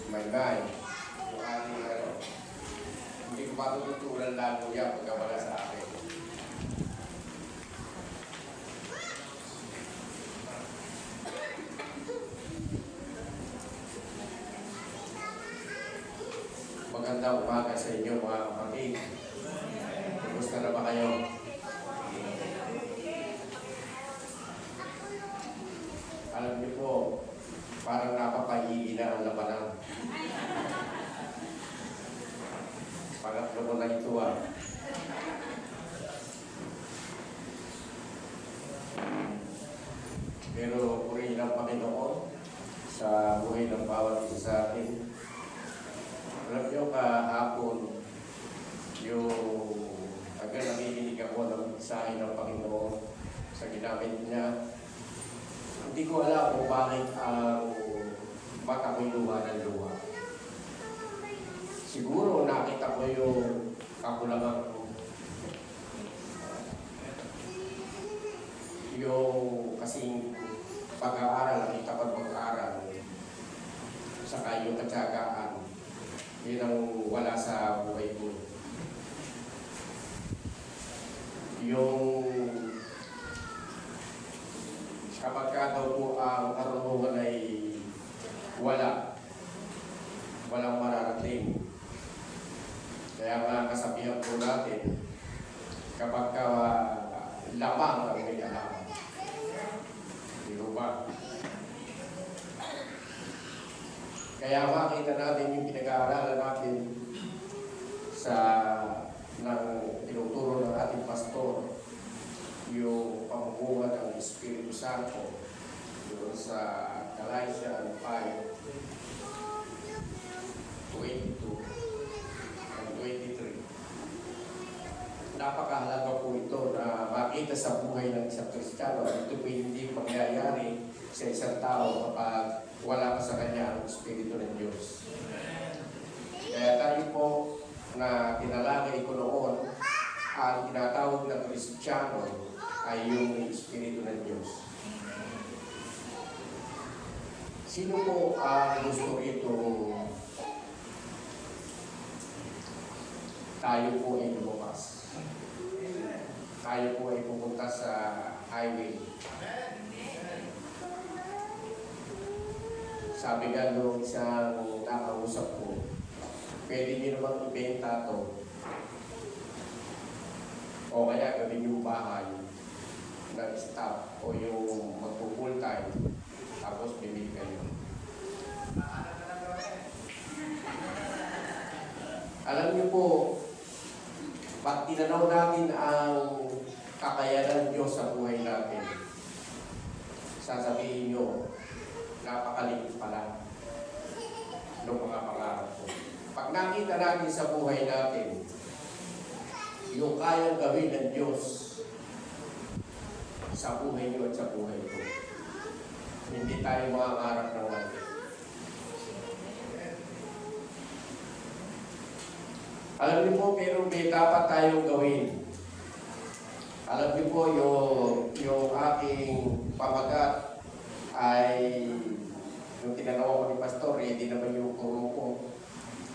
May yung ating hindi ko matututunan lalo yan pagka wala sa akin. Magandang umaga sa inyo mga kapatid. Kumusta na ba kayo? Alam niyo po, parang napapaigi na ang labanan. Pangatlo ko na ito Pero purihin ang Panginoon sa buhay ng bawat isa sa atin. Alam niyo kahapon, yung agad nakikinig ako ng mensahe ng Panginoon sa ginamit niya. Hindi ko alam kung bakit ang mata ko'y luha ng luha. Siguro nakita ko yung kakulangan ko. Yung kasing pag-aaral, nakita ko pag-aaral, saka yung katsagaan, yun ang wala sa buhay ko. Yung kapag ka daw po ang karunungan ay walang mararating. Kaya nga kasabihan po natin, kapag ka lamang ang may alam. Di ba? Kaya makita natin yung pinag-aaralan natin sa ng tinuturo ng ating pastor, yung pamumuhat ng Espiritu Santo doon sa Galatians 5:22 and 23. Napakahalaga po ito na makita sa buhay ng isang Kristiyano. Ito po hindi mangyayari sa isang tao kapag wala pa sa kanya ang Espiritu ng Diyos. Kaya tayo po na tinalagay ko noon, ang tinatawag na Kristiyano ay yung Espiritu ng Diyos. Sino po ang gusto ito? Tayo po ay lumabas. Tayo po ay pupunta sa highway. Sabi nga nung isang nakausap ko, pwede niyo namang ibenta ito. O kaya gawin yung bahay ng staff o yung magpo-full time, tapos bibili kayo. Alam niyo po, pag tinanaw natin ang kakayanan Diyos sa buhay natin, sasabihin niyo, napakaliit pala ng mga pangarap ko. Pag nakita natin sa buhay natin, yung kayang gawin ng Diyos sa buhay niyo at sa buhay ko, hindi tayo mangangarap ng natin. Alam niyo po, pero may dapat tayong gawin. Alam niyo po, yung aking pamagat ay yung tinanaw ko ni Pastor, hindi naman yung kuro ko.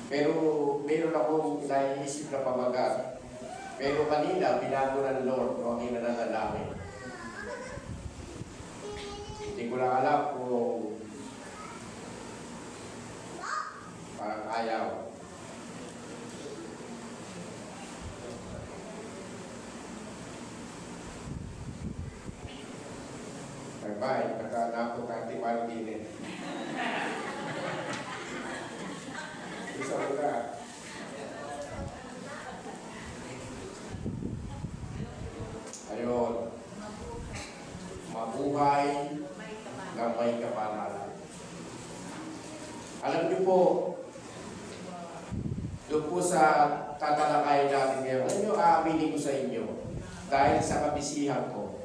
Pero meron akong naiisip na pamagat. Pero kanina, binago ng Lord kung aking nananalangin. Hindi ko lang alam kung parang ayaw. Bye-bye. Nagkahanap ko kahit ipalang din. Isa ko ka. Ayun. Mabuhay na may kapanalan. Alam niyo po, doon po sa tatalakayin natin ngayon, ano yung aaminin ko sa inyo? Dahil sa kabisihan ko,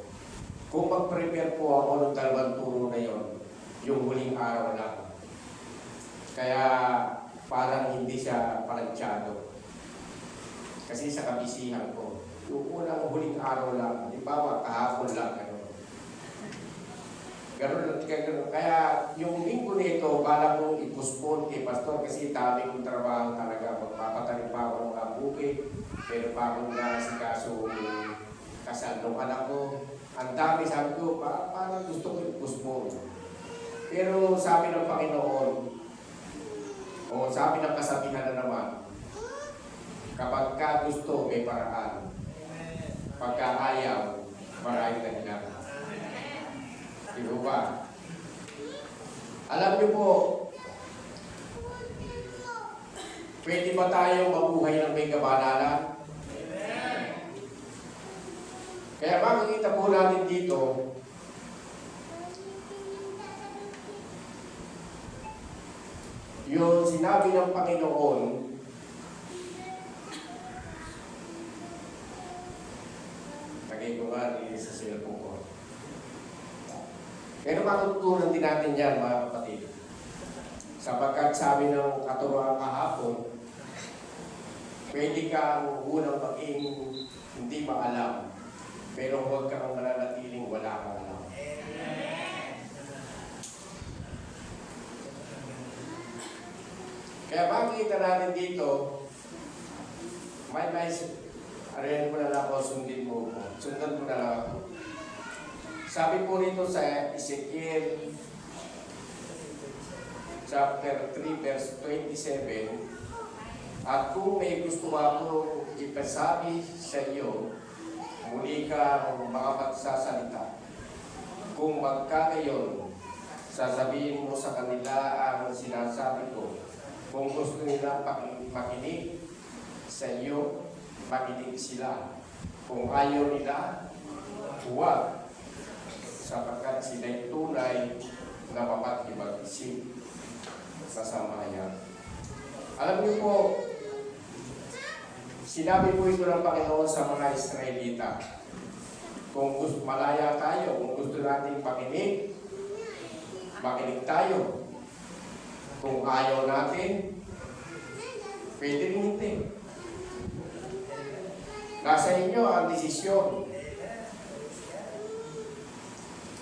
kung mag-prepare po ako ng dalawang turo na yon, yung huling araw lang. Kaya parang hindi siya palansyado. Kasi sa kabisihan ko, yung unang huling araw lang, di ba kahapon lang, Ganun. Kaya yung linggo nito, bala kong ipuspon kay Pastor kasi dami kong trabaho talaga. Magpapatanim pa ako ng mga bukid, pero pa akong nasikaso kasal ng anak ko. Ang dami, sabi ko, parang gusto ko ipuspon. Pero sabi ng Panginoon, o sabi ng kasabihan na naman, kapag ka gusto, may paraan. Pagka ayaw, maraming dahilan. Di ba? Alam niyo po, pwede ba tayong mabuhay ng may kabanalan? Kaya makikita po natin dito, yung sinabi ng Panginoon, lagay ko nga sa cellphone ko. Pero matutunan din natin yan, mga kapatid. Sapagkat sabi ng katuroan kahapon, pwede kang unang maging hindi maalam, pero huwag kang mananatiling wala kang alam. Kaya makikita natin dito, may arayan mo na lang ako, sundan mo na lang ako. Sabi po rito sa Ezekiel chapter 3 verse 27, at kung may gusto ako ipasabi sa iyo, muli ka makapagsasalita. Kung magkagayon, sasabihin mo sa kanila ang sinasabi ko. Kung gusto nila makinig sa iyo, makinig sila. Kung ayaw nila, huwag. Sapagkat sila'y tunay na mapag-ibag-isip sa samayan. Alam niyo po, sinabi po ito ng Panginoon sa mga Israelita. Kung gusto malaya tayo, kung gusto nating makinig tayo. Kung ayaw natin, pwede rin hindi. Nasa inyo ang desisyon.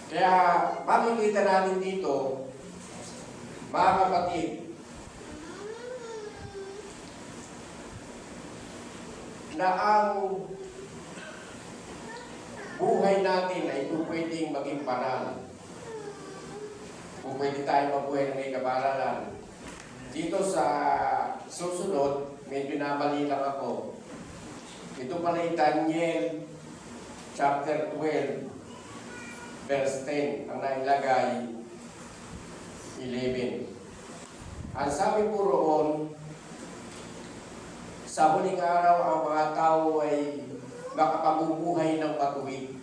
Kaya makikita natin dito, mga kapatid, na ang buhay natin ay pwedeng maging banal. Kung pwede tayo mabuhay ng may kabanalan. Dito sa susunod, medyo namali lang ako. Ito pala yung Daniel chapter 12 verse 10, ang nailagay 11. Ang sabi po roon, sa huling araw ang mga tao ay makapamumuhay ng matuwid.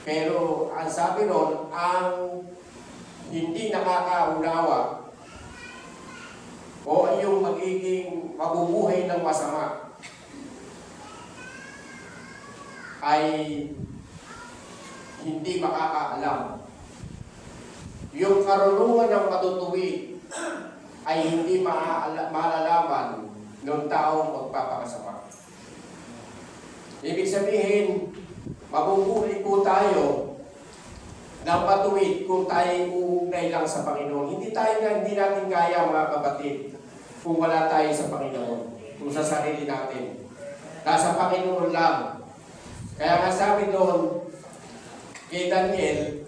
Pero ang sabi roon, ang hindi nakakaunawa o yung magiging mabubuhay ng masama ay hindi makakaalam. Yung karunungan ng matutuwid ay hindi malalaman ng taong magpapakasama. Ibig sabihin, mabubuhay po tayo ng matuwid kung tayo uugnay lang sa Panginoon. Hindi natin kaya, mga kapatid, kung wala tayo sa Panginoon, kung sa sarili natin. Nasa Panginoon lang. Kaya nga sabi doon kay Daniel,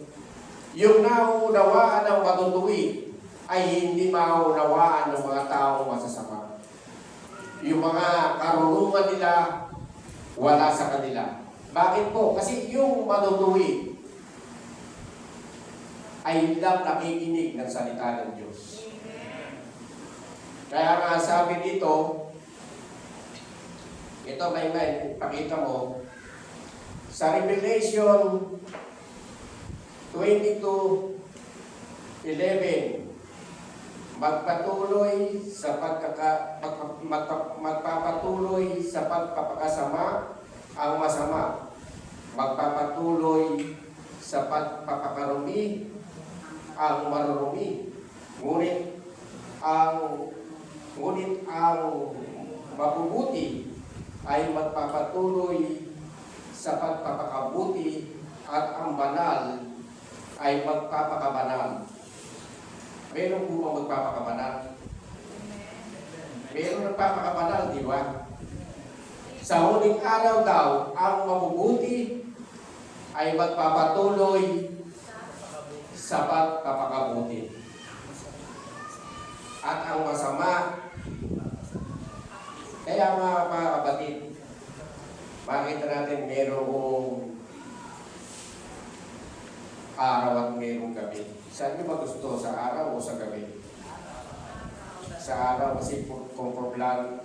yung nauunawaan ng matutuwid ay hindi maunawaan ng mga taong masasama. Yung mga karunungan nila, wala sa kanila. Bakit po? Kasi yung matutuwid ay lang nakikinig ng salita ng Diyos. Kaya nga sabi dito, ito may pakita mo, sa Revelation 22:11, magpatuloy sa magpapatuloy sa pagpapakasama ang masama, magpapatuloy sa pagpapakarumi ang marurumi, ngunit ang mabubuti ay magpapatuloy sa pagpapakabuti at ang banal ay magpapakabanal. Meron po bang magpapakabanal? Meron nagpapakabanal, di ba? Sa huling araw daw, ang mabubuti ay magpapatuloy sa pagpapakabuti. At ang masama, kaya mga kapatid, makita natin merong araw at merong gabi. Saan nyo ba gusto? Sa araw o sa gabi? Sa araw kasi komportable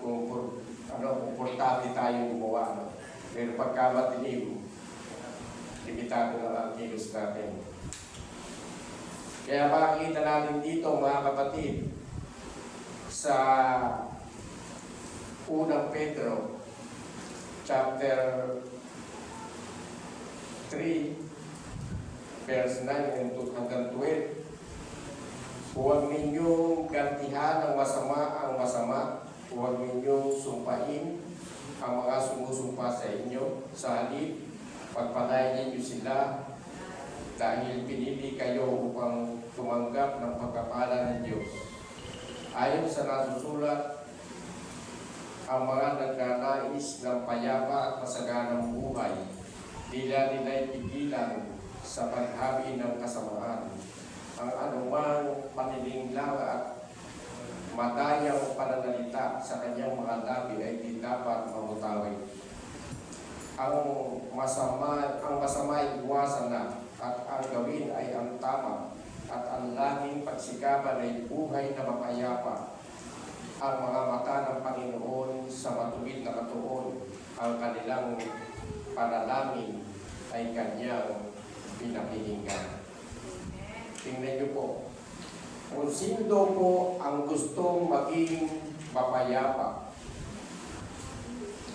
tayong gumawa. No? Pero pagka matilim, limitado na ang kilos natin. Kaya makikita natin dito mga kapatid sa unang Pedro chapter 3 verse 9 hanggang 12. Huwag ninyong gantihan ang masama, huwag ninyong sumpain ang mga sumusumpa sa inyo. Sa halip, pagpalain ninyo sila dahil pinili kayo upang tumanggap ng pagkapala ng Diyos. Ayon sa nasusulat, ang mga nagnanais ng payapa at masaganang buhay, nila'y pigilan sa paghabi ng kasamaan. Ang anumang panilinglang at madayang pananalita sa kanyang mga labi ay di dapat mamutawid. Ang masama ay iwasan na, at ang gawin ay ang tama, at ang laging pagsikapan ay buhay na mapayapa. Ang mga mata ng Panginoon sa matuwid na katuon, ang kanilang panalangin ay kanyang pinakinggan. Tingnan niyo po, kung sino po ang gustong maging mapayapa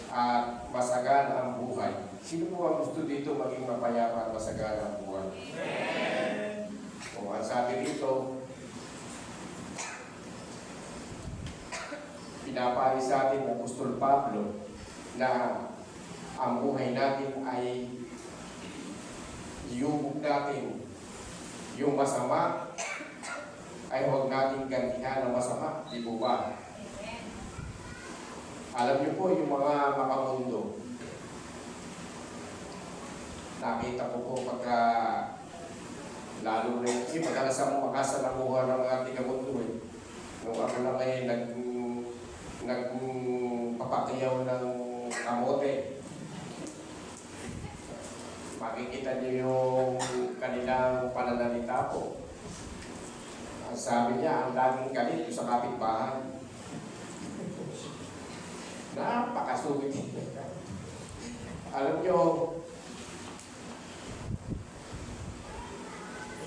at masagana ang buhay, sino po ang gusto dito maging mapayapa at masagana ang buhay? Kung ang sabi rito, pinapahid sa atin ng Apostol Pablo na ang buhay natin ay iubog natin yung masama, ay huwag natin gantihan ng masama, di po ba? Alam niyo po yung mga makamundo, nakita ko po pagka lalo rin, kasi madalas ang makasalamuhan ng ating kamundo eh. Nung ako lang ay nagpapakiyaw ng kamote, makikita niyo yung kanilang pananalita po. Ang sabi niya, ang daming galit sa kapitbahay. Napakasugit. Alam niyo,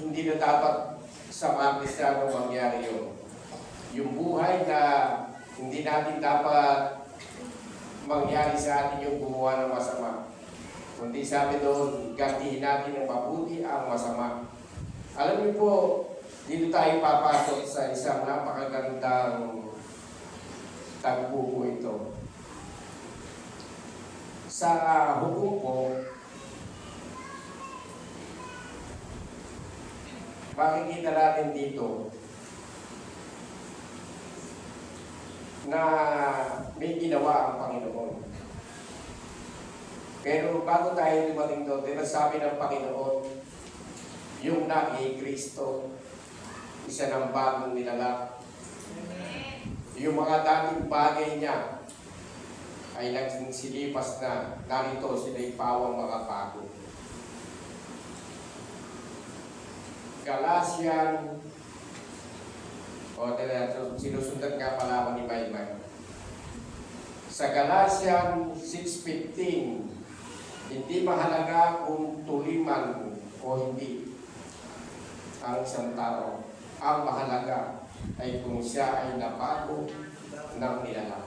hindi na dapat sa mga Kristiyano mangyari yun. Yung buhay na hindi natin dapat mangyari sa atin yung gumawa ng masama. Kundi sabi doon, gantihin natin ng mabuti ang masama. Alam niyo po, dito tayo papasok sa isang napakagandang tagpo po ito. Sa hukom po, makikita natin dito na may ginawa ang Panginoon. Pero bago tayo dumating doon, sabi ng Panginoon, yung naging Kristo, isa ng bagong nilalak. Yung mga dating bagay niya ay nagsilipas na, narito sila'y pawang mga bago. Galatian, sinusundan ka pala ako ni Baymay. Sa Galatian 6:15, hindi mahalaga kung tuliman o hindi ang isang tao. Ang mahalaga ay kung siya ay nabago ng nilalang.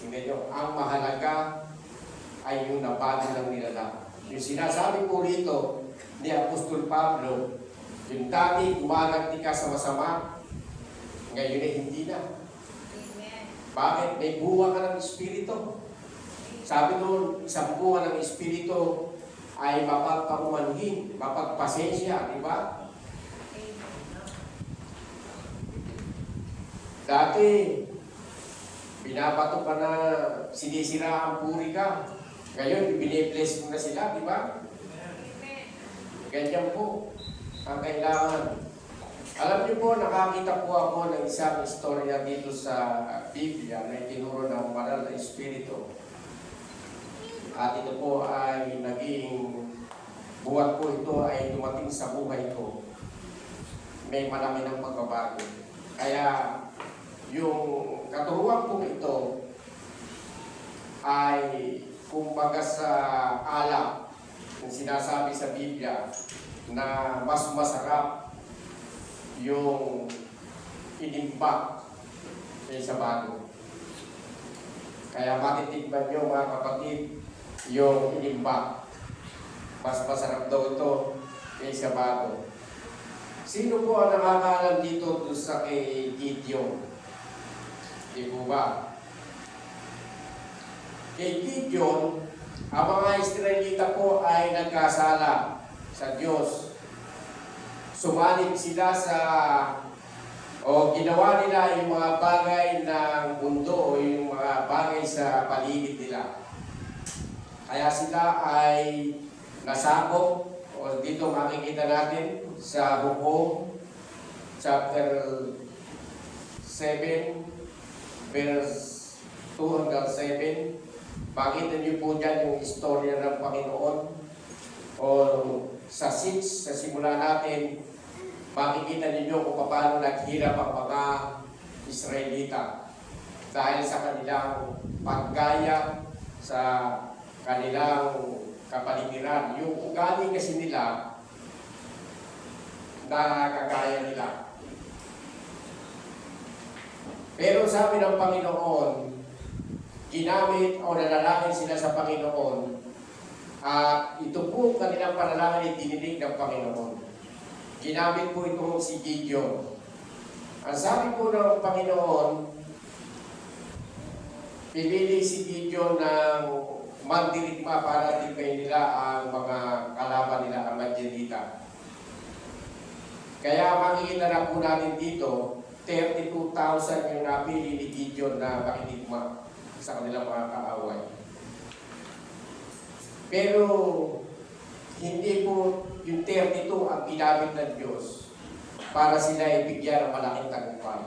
Tingnan nyo, ang mahalaga ay yung nabago ng nilalang. Yung sinasabi ko rito ni Apostol Pablo, yung dati gumanagti ka sa masama, ngayon ay hindi na. Bakit? May buwa ka ng Espiritu. Sabi doon, isang buwa ng Espiritu ay mapagpaumanhin, mapagpasensya, di ba? Dati, binabato ka na sinisira ang puri ka. Ngayon, binibless mo na sila, di ba? Ganyan po ang kailangan. Alam niyo po, nakakita po ako ng isang istorya dito sa Biblia na itinuro ng Banal na Espiritu. At ito po ay naging buwan po ito ay dumating sa buhay ko. May malaki ng pagbabago. Kaya yung katuruan po ito ay kumbaga sa alak yung sinasabi sa Biblia na mas masarap yung inimbak kaysa bago. Kaya matitigman nyo mga kapatid yung inimbak. Mas masarap daw ito kaysa bago. Sino po ang nakakaalam dito doon sa kay Gideon? Di po ba? Kay Gideon, ang mga Israelita po ay nagkasala sa Diyos. Sumanib sila ginawa nila yung mga bagay ng mundo o yung mga bagay sa paligid nila. Kaya sila ay nasakop, o dito makikita natin sa Hukbo, chapter 7, verse 2 hanggang 7. Pakita niyo po dyan yung istorya ng Panginoon. O sa 6, sa simula natin, makikita niyo kung paano naghirap ang mga Israelita dahil sa kanilang paggaya sa kanilang kapaligiran. Yung ugali kasi nila, nakakagaya nila. Pero sabi ng Panginoon, ginamit o nanalangin sila sa Panginoon at ito po kanilang panalangin ay dininig ng Panginoon. Ginamit po itong si Gideon. Ang sabi po ng Panginoon, pinili si Gideon ng magdirigma para tipayin nila ang mga kalaban nila, ang Madianita. Kaya makikita na po natin dito, 32,000 yung napili ni Gideon na makitigma sa kanilang mga kaaway. Pero hindi po yung 32 ang ginamit ng Diyos para sila ibigyan ng malaking tagumpay.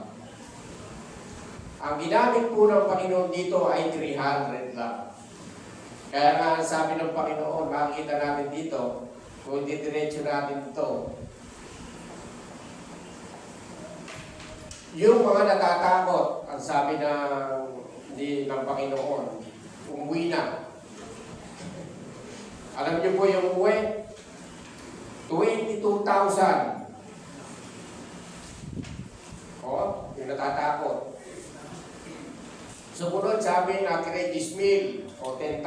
Ang ginamit po ng Panginoon dito ay 300 lang. Kaya nga sabi ng Panginoon, makikita natin dito, kung didiretso natin ito, yung mga natatakot, ang sabi ng Panginoon, umuwi na. Alam niyo po yung umuwi? 22,000. O, yung natatakot. Sumunod, sabi na 10,000 o 10,000.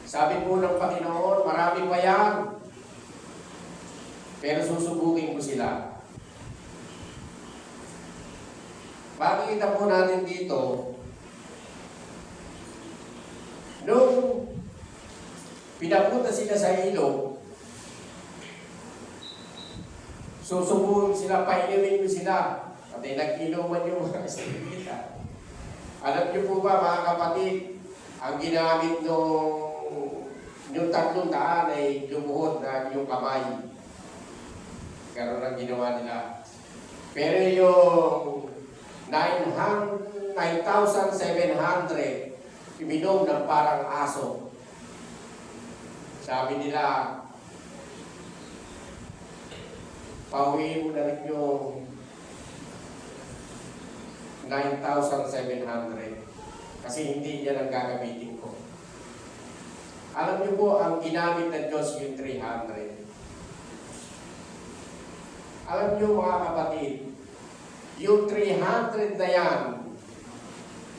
Sabi po ng Panginoon, marami pa yan. Pero susubukin ko sila. Makikita po natin dito, nung pinapunta sila sa ilog, susubuhin sila, painumin ko sila. At nag-inuman yung mga Israelita. Alam niyo po ba mga kapatid, ang ginamit yung 300 ay lumuhod na yung kamay. Karoon ang ginawa nila. Pero yung 9,700 iminom ng parang aso. Sabi nila, pauwiin mo na rin yung 9,700 kasi hindi yan ang gagamitin ko. Alam niyo po, ang ginamit ng Diyos yung 300. Alam niyo mga kapatid, yung 300 na yan,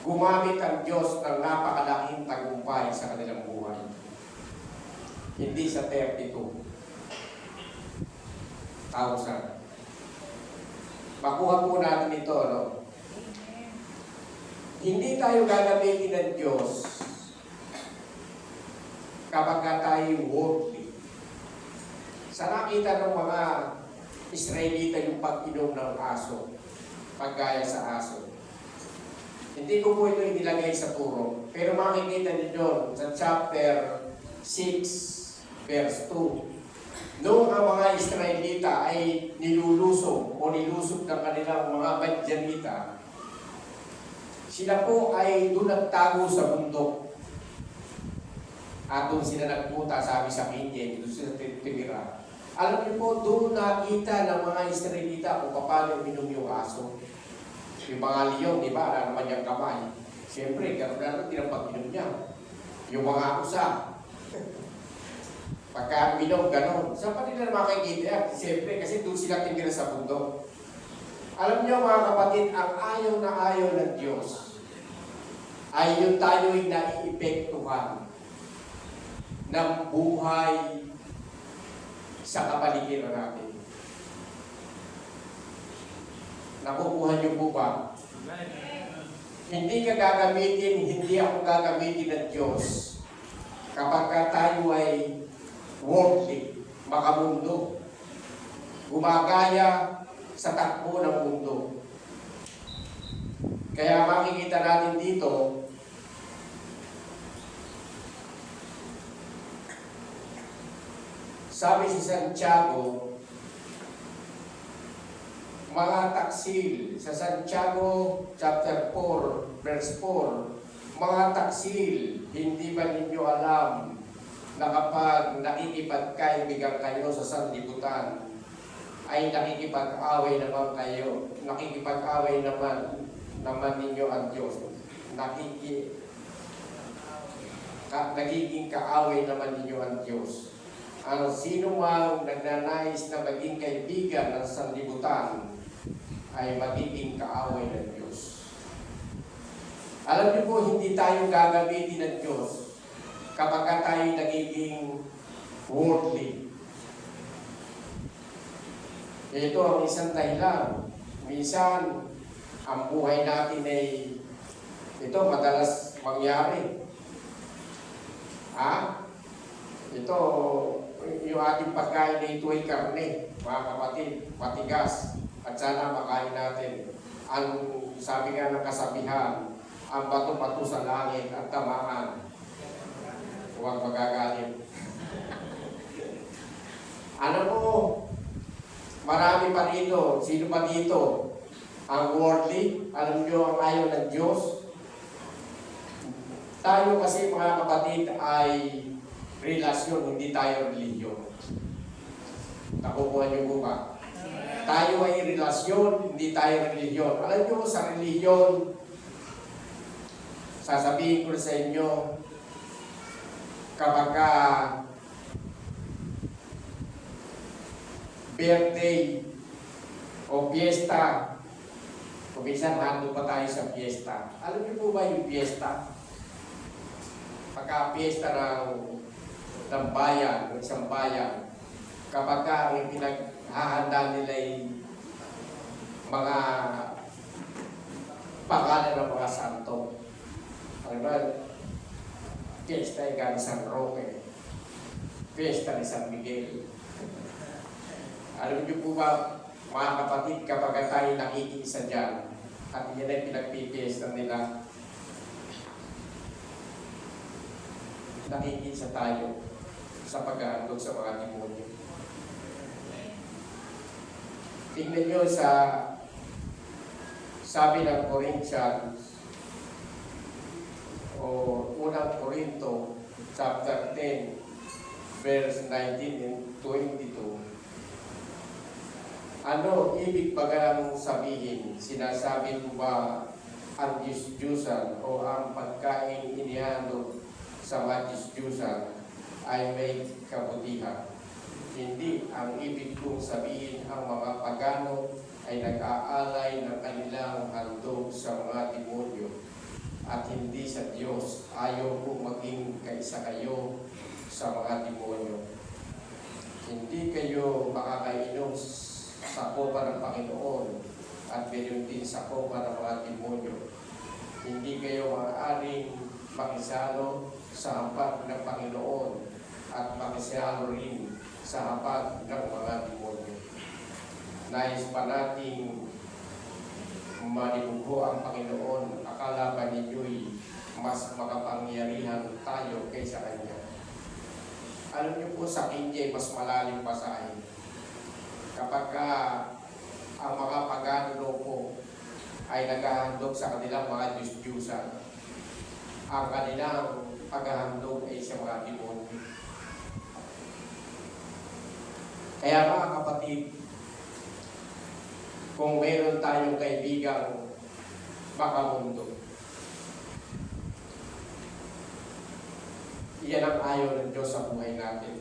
gumamit ang Diyos ng napakalaking tagumpay sa kanilang buhay. Hindi sa 32,000. Makuha po natin ito, no? Hindi tayo gagamitin ng Diyos kapag tayo worldly. Sa nakita ng mga Israelita yung pag-inom ng aso, paggaya sa aso. Hindi ko po ito inilagay sa turo, pero makikita niyo sa chapter 6, verse 2. Noong ang mga Israelita ay nilulusog o nilusog ng kanilang mga Madyanita, sila po ay doon nagtago sa bundok. At doon sila nagpunta, sabi sa Midian, doon sila timira. Alam niyo po, doon nakita ng mga Israelita kung paano minum yung aso. Yung mga leon, di ba, alam naman niyang kamay. Siyempre, gano'n na natin ang pag-inom niya. Yung mga usa. Pagka minom, gano'n. Saan pa nila makikita? Siyempre, kasi doon sila timira sa bundok. Alam niyo mga kapatid, ang ayaw na ayaw ng Diyos ay yung tayo'y naiipektuhan ng buhay sa kapaligiran natin. Nakukuha niyo po ba? Hindi ka gagamitin, hindi ako gagamitin ng Diyos kapag tayo ay worldly, makamundo, gumagaya sa takbo ng mundo. Kaya makikita natin dito, sabi si Santiago, mga taksil, sa Santiago chapter 4, verse 4, mga taksil, hindi ba ninyo alam na kapag nakikipagkaibigan kayo sa sanlibutan, ay nakikipag-away naman kayo, nakikipag-away naman ninyo ang Diyos. Nagiging kaaway naman ninyo ang Diyos. Ang sino mang nagnanais na maging kaibigan ng sanlibutan ay magiging kaaway ng Diyos. Alam niyo po, hindi tayo gagamitin ng Diyos kapag tayo nagiging worldly. Ito ang isang dahilan. Minsan, ang buhay natin ay ito madalas mangyari. Ito, yung ating pagkain na ito ay karne, mga kapatid, matigas. At sana makain natin. Ang sabi nga ng kasabihan, ang bato-bato sa langit at tamaan. Huwag magagalit. Ano po, marami pa rito. Sino pa dito? Ang worldly, alam nyo ang ayaw ng Diyos. Tayo kasi mga kapatid ay relasyon, hindi tayo religion. Nakukuha niyo po ba? Tayo ay relasyon, hindi tayo religion. Alam nyo, sa religion, sasabihin ko sa inyo, kapag birthday o fiesta, kung minsan hando pa tayo sa fiesta. Alam niyo po ba yung fiesta? Pagka-fiesta ng bayan, ng isang bayan, kapag ang pinaghahanda nila ay mga pangalan ng mga santo. Ano ba? Fiesta ay galing San Roque. Fiesta ni San Miguel. Alam niyo po ba, mga kapatid, kapag tayo nakikiisa dyan, at yan ay pinagpipiesta nila, nakikiisa tayo sa pag-aandog sa mga demonyo. Tingnan nyo sa sabi ng Corinthians o unang Corinto chapter 10 verse 19 and 22. Ano ibig bagang sabihin? Sinasabi mo ba ang Diyos-Diyusan o ang pagkain inihandog sa mga Diyos-Diyusan ay may kabutihan? Hindi. Ang ibig kong sabihin, ang mga pagano ay nag-aalay ng kanilang handog sa mga demonyo at hindi sa Diyos. Ayaw kong maging kaisa kayo sa mga demonyo. Hindi kayo makakainom sa kopa ng Panginoon at gayon din sa kopa ng mga demonyo. Hindi kayo maaaring makisalo sa hapag ng Panginoon at makisalo rin sa hapag ng mga demonyo. Nais pa nating manibugho ang Panginoon, akala ba ninyo'y mas makapangyarihan tayo kaysa Kanya? Alam niyo po, sa India, mas malalim pa sa akin. Kapag ang mga pagano po ay naghahandog sa kanilang mga Diyos-Diyusan, ang kanilang paghahandog ay sa mga demonyo. Kaya mga kapatid, kung meron tayong kaibigang makamundo, iyan ang ayaw ng Diyos sa buhay natin.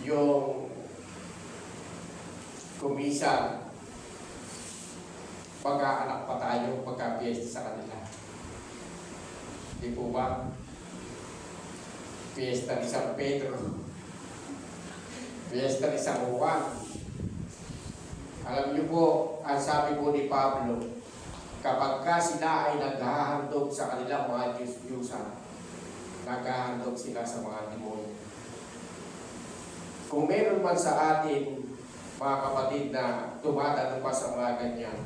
Yung kumisan, pag-aanak pa tayo, pagka-fiesta sa kanila. Di po ba? Fiesta ni San Pedro, fiesta ni San Juan. Alam niyo po, ang sabi po ni Pablo, kapag sila ay naghahandog sa kanilang mga Diyos-Diyusan, naghahandog sila sa mga demonyo. Kung meron man sa atin, mga kapatid, na tumatalo pa sa mga ganyan,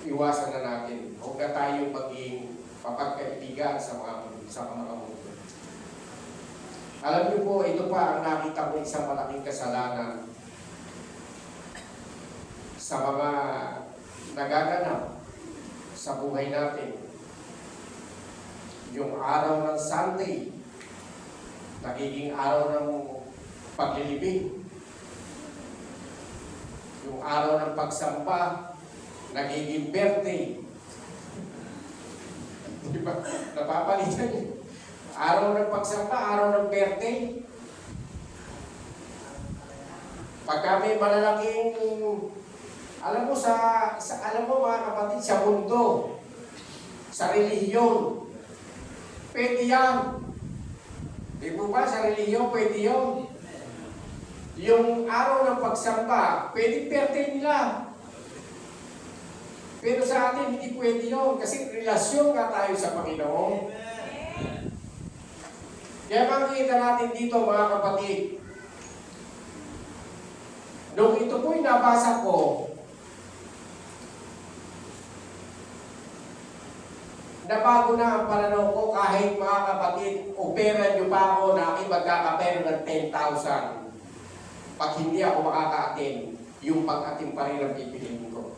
iwasan na natin. Huwag na tayong maging papagkaibigan sa mga mundo. Alam niyo po, ito pa ang nakita ko isang malaking kasalanan sa mga nagaganap sa buhay natin. Yung araw ng Sunday, nagiging araw ng paglilibing. Yung araw ng pagsamba, nagiging birthday. Diba? Napapalitan yun. Araw ng pagsamba, araw ng birthday. Pagka may malalaking, alam mo alam mo mga kapatid, sa mundo, sa relihiyon, pwede yan. Di po ba, sa relihiyon, pwede yun. Yung araw ng pagsamba, pwede birthday nila. Pero sa atin, hindi pwede yun. Kasi relasyon nga tayo sa Panginoon. Kaya makikita natin dito, mga kapatid, nung ito po'y nabasa ko, nabago na ang pananaw ko kahit mga kapatid, opera nyo pa ako na aking magkakapero ng 10,000. Pag hindi ako makaka-attend, yung pag-attend pa rin ang pipiliin ko.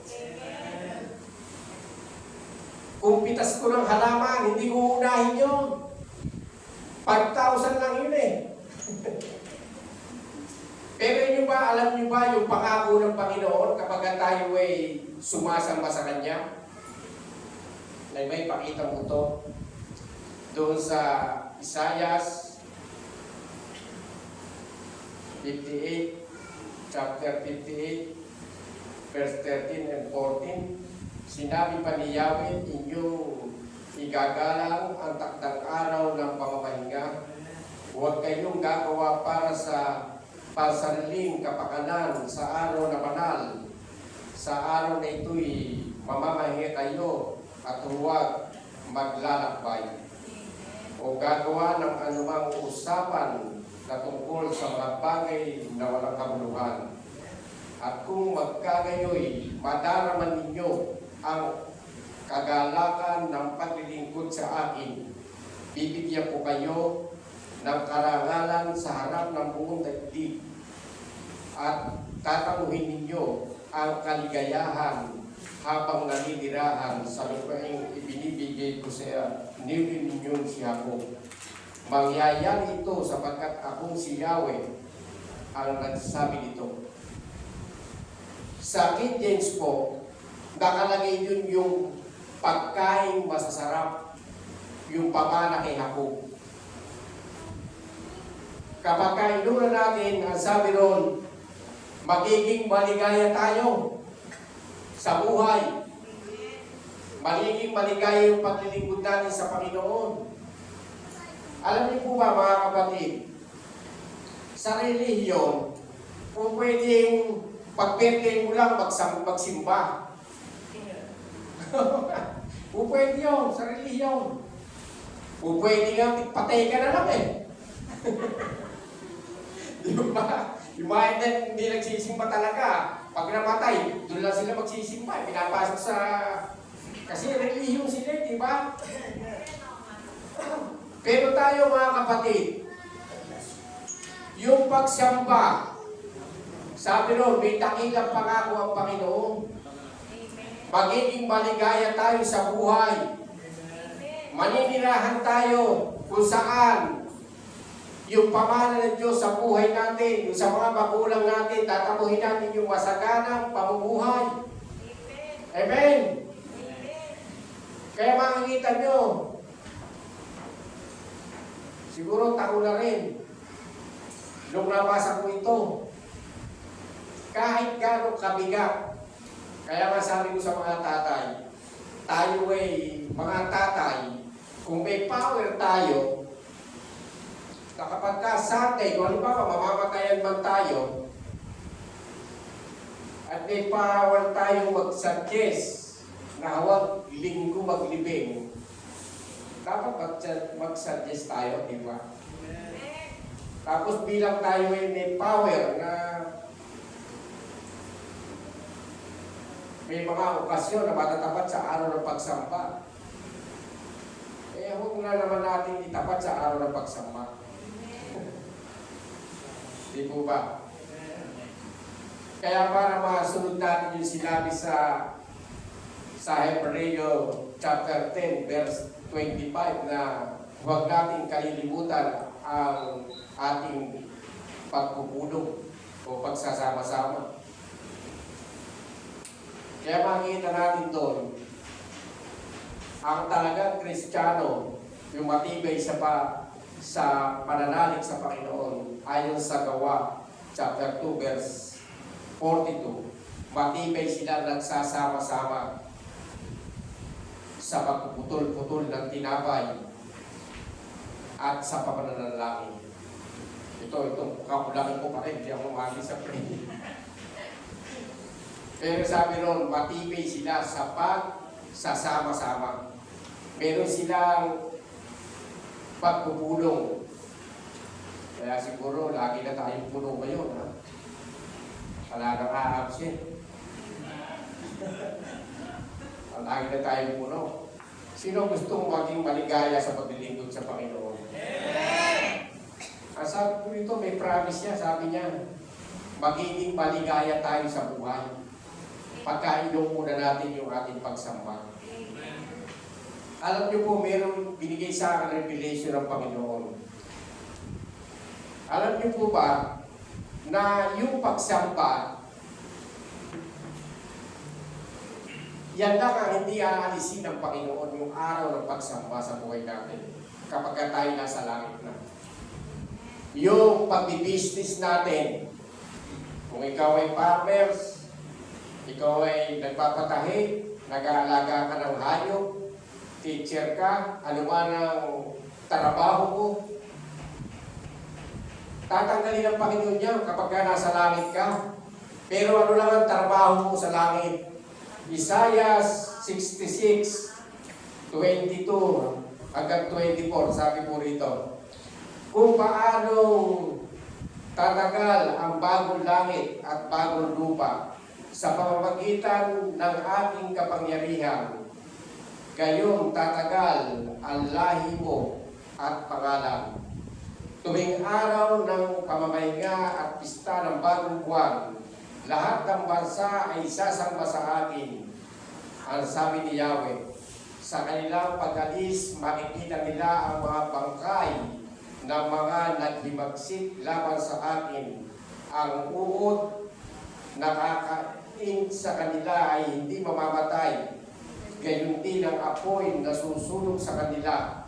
Kung pitas ko ng halaman, hindi ko unahin yun. 5,000 lang yun eh. Pero yun ba, alam nyo ba yung pangako ng Panginoon kapag tayo ay sumasamba sa Kanya? Na may pakita mo to doon sa Isaias 58, chapter 58, verse 13 and 14. Sinabi pa ni Yahweh, inyong igagalang ang takdang araw ng pamamahinga. Huwag kayong gagawa para sa pansariling kapakanan sa araw na banal. Sa araw na ito'y mamamahinga kayo at huwag maglalakbay o gagawa ng anumang usapan na tungkol sa mga bagay na walang kabuluhan. At kung magkagayoy, madaraman ninyo ang kagalakan ng paglilingkod sa akin. Bibigyan ko kayo ng karangalan sa harap ng buong daigdig at tatamuhin ninyo ang kaligayahan habang naninirahan sa lupaing ibinibigay ko sa ninyong si Jacob. Mangyayari ito sapagkat akong si Yahweh ang nagsasabi nito. Sa King James po, nakalagay yun yung pagkain masasarap, yung pamana kay Jacob. Kapag kainunan natin, ang sabi ron, magiging maligaya tayo sa buhay. Magiging maligaya yung paglilingkod natin sa Panginoon. Alam niyo po ba mga kapatid, sa relihiyon, kung pwedeng pag-birthday mo lang magsimba. Pupwede yun, sa relihiyon. Pupwede nga, patay ka na lang eh. Di ba? Yung mga hindi nagsisimba talaga, pag namatay, doon lang sila magsisimba. Pinapasok sa... Kasi relihiyon sila, di ba? Pero tayo mga kapatid, yung pagsamba, sabi ron, may dakilang pangako ang Panginoon. Magiging maligaya tayo sa buhay. Maninirahan tayo kung saan yung pamana ng Diyos sa buhay natin, yung sa mga magulang natin, tatamuhin natin yung masaganang pamumuhay. Amen? Kaya makikita nyo, siguro taon na rin, nung nabasa ko ito, kahit gano'ng kabigat, kaya nga sabi ko sa mga tatay, tayo mga tatay, kung may power tayo, na kapag ka Sunday, kung halimbawa mamamatayan man tayo, at may power tayong mag-suggest na huwag linggo maglibing, dapat mag-suggest tayo, di ba? Tapos bilang tayo ay may power na may mga okasyon na matatapat sa araw ng pagsamba, eh huwag na naman natin itapat sa araw ng pagsamba. Di po ba? Kaya para masunod natin yung sinabi sa Hebreo chapter 10 verse 25 na huwag nating kalilimutan ang ating pagpupulong o pagsasama-sama. Kaya makikita natin doon, ang talagang Kristiyano, yung matibay sa pananalig sa Panginoon, ayon sa Gawa, chapter 2, verse 42, matibay sila nagsasama-sama sa pagpuputol-putol ng tinapay at sa pamananalangin. Ito, kakulangan ko pa rin, hindi ako umami sa prayer. Pero sabi ron, matibay sila sa pagsasama-sama. Meron silang pagpupulong. Kaya siguro, lagi na tayong puno ngayon. Ha? Wala nang a-absent. Lagi na tayong puno. Sino gustong maging maligaya sa paglilingkod sa Panginoon? Ang sabi ko ito, may promise niya. Sabi niya, magiging maligaya tayo sa buhay. Pagkainom muna natin yung ating pagsamba. Alam niyo po, mayroong binigay sa akin revelation ng Panginoon. Alam niyo po ba na yung pagsamba, yan lang ang hindi aalisin ng Panginoon yung araw ng pagsamba sa buhay natin kapag tayo nasa langit na. Yung pag-business natin, kung ikaw ay farmers, ikaw ay nagpapatahi, nag-aalaga ka ng hayop, teacher ka, anuman ang trabaho mo, tatanggalin ng Panginoon yan kapag ka nasa langit ka. Pero ano lang ang trabaho mo sa langit? Isaiah 66, 22 hanggang 24, sabi po rito, kung paano tatagal ang bagong langit at bagong lupa sa pamamagitan ng aking kapangyarihan, gayong tatagal ang lahi mo at pangalan. Tuwing araw ng pamamahinga at pista ng bagong buwan, lahat ng bansa ay sasamba sa akin. Ang sabi ni Yahweh, sa kanilang pag-alis, makikita nila ang mga bangkay ng mga naghimagsik laban sa akin. Ang uod nakakain sa kanila ay hindi mamamatay. Gayon din ang apoy na susunog sa kanila.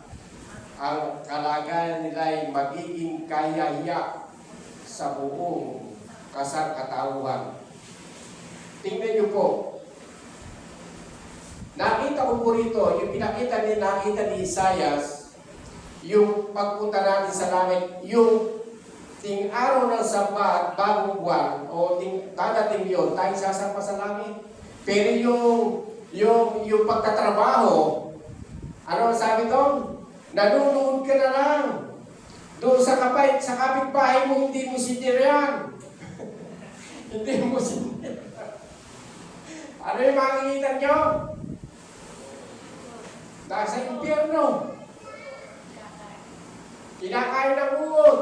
Ang kalagayan nila ay magiging kahiyahiya sa buong kasangkatauhan. Tingnan niyo po. Nakita ko po rito, yung nakita ni Isaias, yung pagpunta natin sa langit, yung ting araw ng Sabat, bagong buwan, o dadating yun, tayo sasamba sa langit. Pero yung pagtatrabaho, ano ang sabi doon? Nanunood ka na lang. Doon sa kapitbahay mo, hindi mo siniriyan. Hindi mo siniriyan. Ano yung makikita nyo? Nasa impyerno. Kinakain ng uod.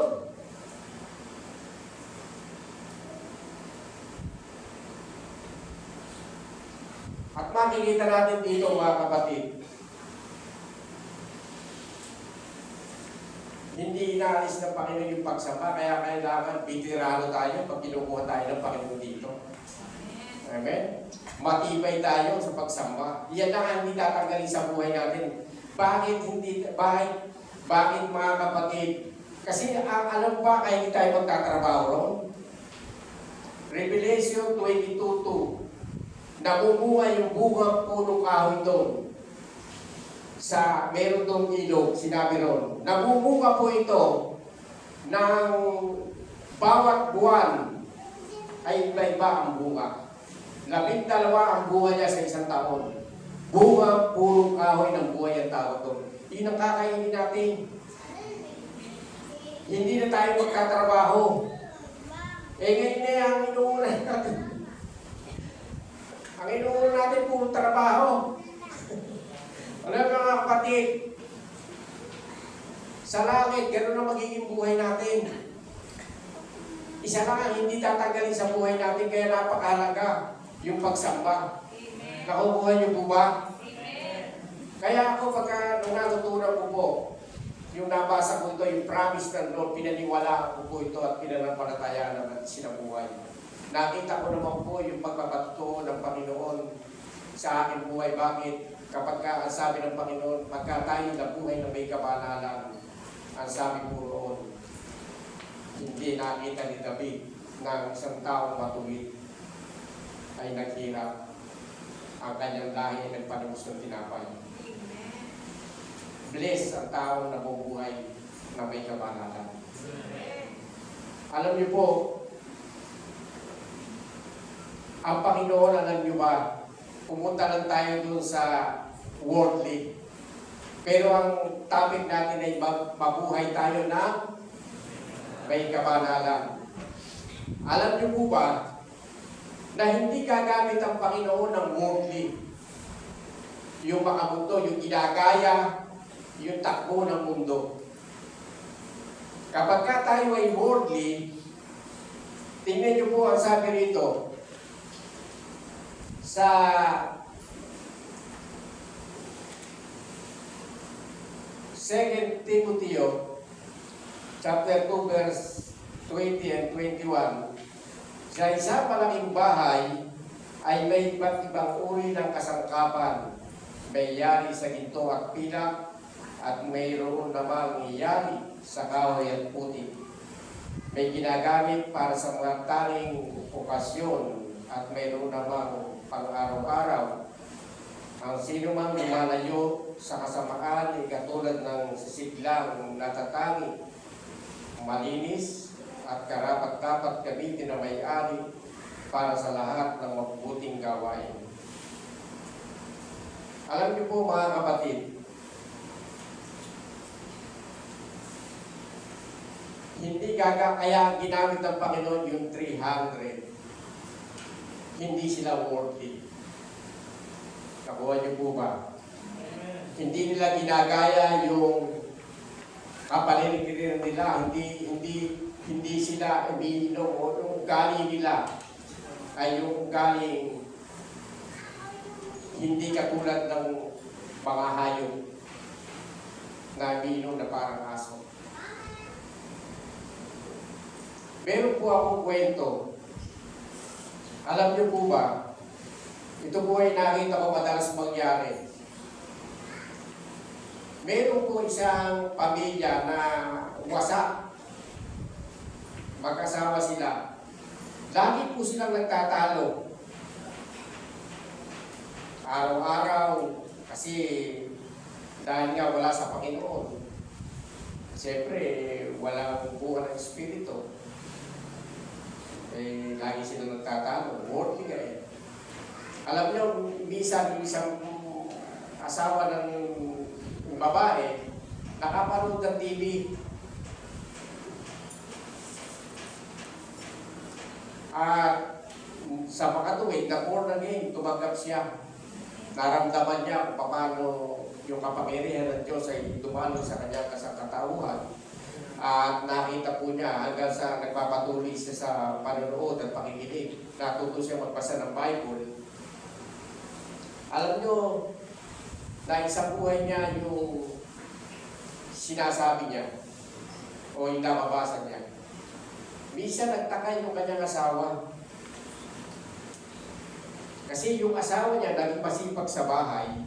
At makikita natin dito mga kapatid, hindi inaalis ng Panginoon yung pagsamba, kaya kailangan bitirano tayo pag kinukuha tayo ng Panginoon dito. Amen? Matibay tayo sa pagsamba. Yan lang ang hindi tatanggalin sa buhay natin. Bakit mga kapatid? Kasi alam ba kaya hindi tayo magtatrabaho ron? Revelation 22:2. Namumuhay yung bungang punong kahoy doon. Meron doon ilog, sinabi ron. Namumunga po ito ng bawat buwan ay iba-iba ang bunga. 12 ang bunga niya sa isang taon. Bunga, punong kahoy ng buhay ang tawag doon. Yun ang kakainin natin. Hindi na tayo magkatrabaho. Ngayon na ang inuuna natin. Ang inuuna natin puro trabaho. Alam mga kapatid, sa langit, gano'n na magiging buhay natin. Isa lang ang hindi tatanggalin sa buhay natin, kaya napakahalaga yung pagsamba. Nakukuha niyo po ba? Kaya ako, nung natutunan ko po, yung nabasa ko ito, yung promise ng Lord, pinaniwalaan ko po ito at pinanampalatayaan naman sinabuhay. Nakita ko naman po yung pagpapatutuo ng Panginoon sa aking buhay. Bakit? Kapag ang sabi ng Panginoon, pagka tayo nabuhay na may kabanalan, ang sabi po roon, hindi nakita ni David na isang taong matuwid ay naghirap. Ang kanyang lahi ay nagpanubos ng tinapay. Bless ang taong nabubuhay na may kabanalan. Alam niyo po, ang Panginoon, alam niyo ba, pumunta lang tayo dun sa worldly. Pero ang topic natin ay mabuhay tayo na may kabanalan. Alam niyo po ba na hindi gagamit ang Panginoon ng worldly? Yung makamundo, yung ginagaya, yung takbo ng mundo. Kapag ka tayo ay worldly, tingnan niyo po ang sabi rito sa Second Timothy chapter 2 verse 20 and 21. Sa isang malaking bahay ay may iba't ibang uri ng kasangkapan. May yari sa ginto at pilak at mayroon namang yari sa kahoy at putik. May ginagamit para sa mga taling okasyon at mayroon namang pang-araw-araw. Ang sino mang lumalayo sa kasamaan ay katulad ng sisiglang natatangi, malinis at karapat-dapat gamitin na may-ari para sa lahat ng mabubuting gawain. Alam niyo po mga kapatid, hindi kaya ginamit ng Panginoon yung 300. Hindi sila worthy. Nakuha niyo po ba? Hindi nila ginagaya yung kapaligiran nila, hindi sila umiinom o yung ugali nila ay yung ugaling hindi katulad ng mga hayop na umiinom na parang aso. Meron po akong kwento. Alam niyo po ba, ito po ay nakita ko madalas mangyari. Meron po isang pamilya na wasak. Magkasama sila. Lagi po silang nagtatalo. Araw-araw, kasi dahil nga wala sa Panginoon. Siyempre, walang buwan ng Espiritu. Lagi silang nagtatalo. Worldly ka eh. Alam niyo, minsan yung isang asawa ng babae, nakapanood ng TV. At sa makatuwid, na born again, tumanggap siya. Naramdaman niya kung paano yung kapangyarihan ng Diyos ay dumalo sa kanyang kasangkatauhan. At nakita po niya hanggang sa nagpapatuloy siya sa panonood at pakikinig. Natuto siya magbasa ng Bible. Alam niyo, na isang buhay niya yung sinasabi niya o yung nababasa niya. Minsan nagtaka yung kanyang asawa. Kasi yung asawa niya naging masipag sa bahay,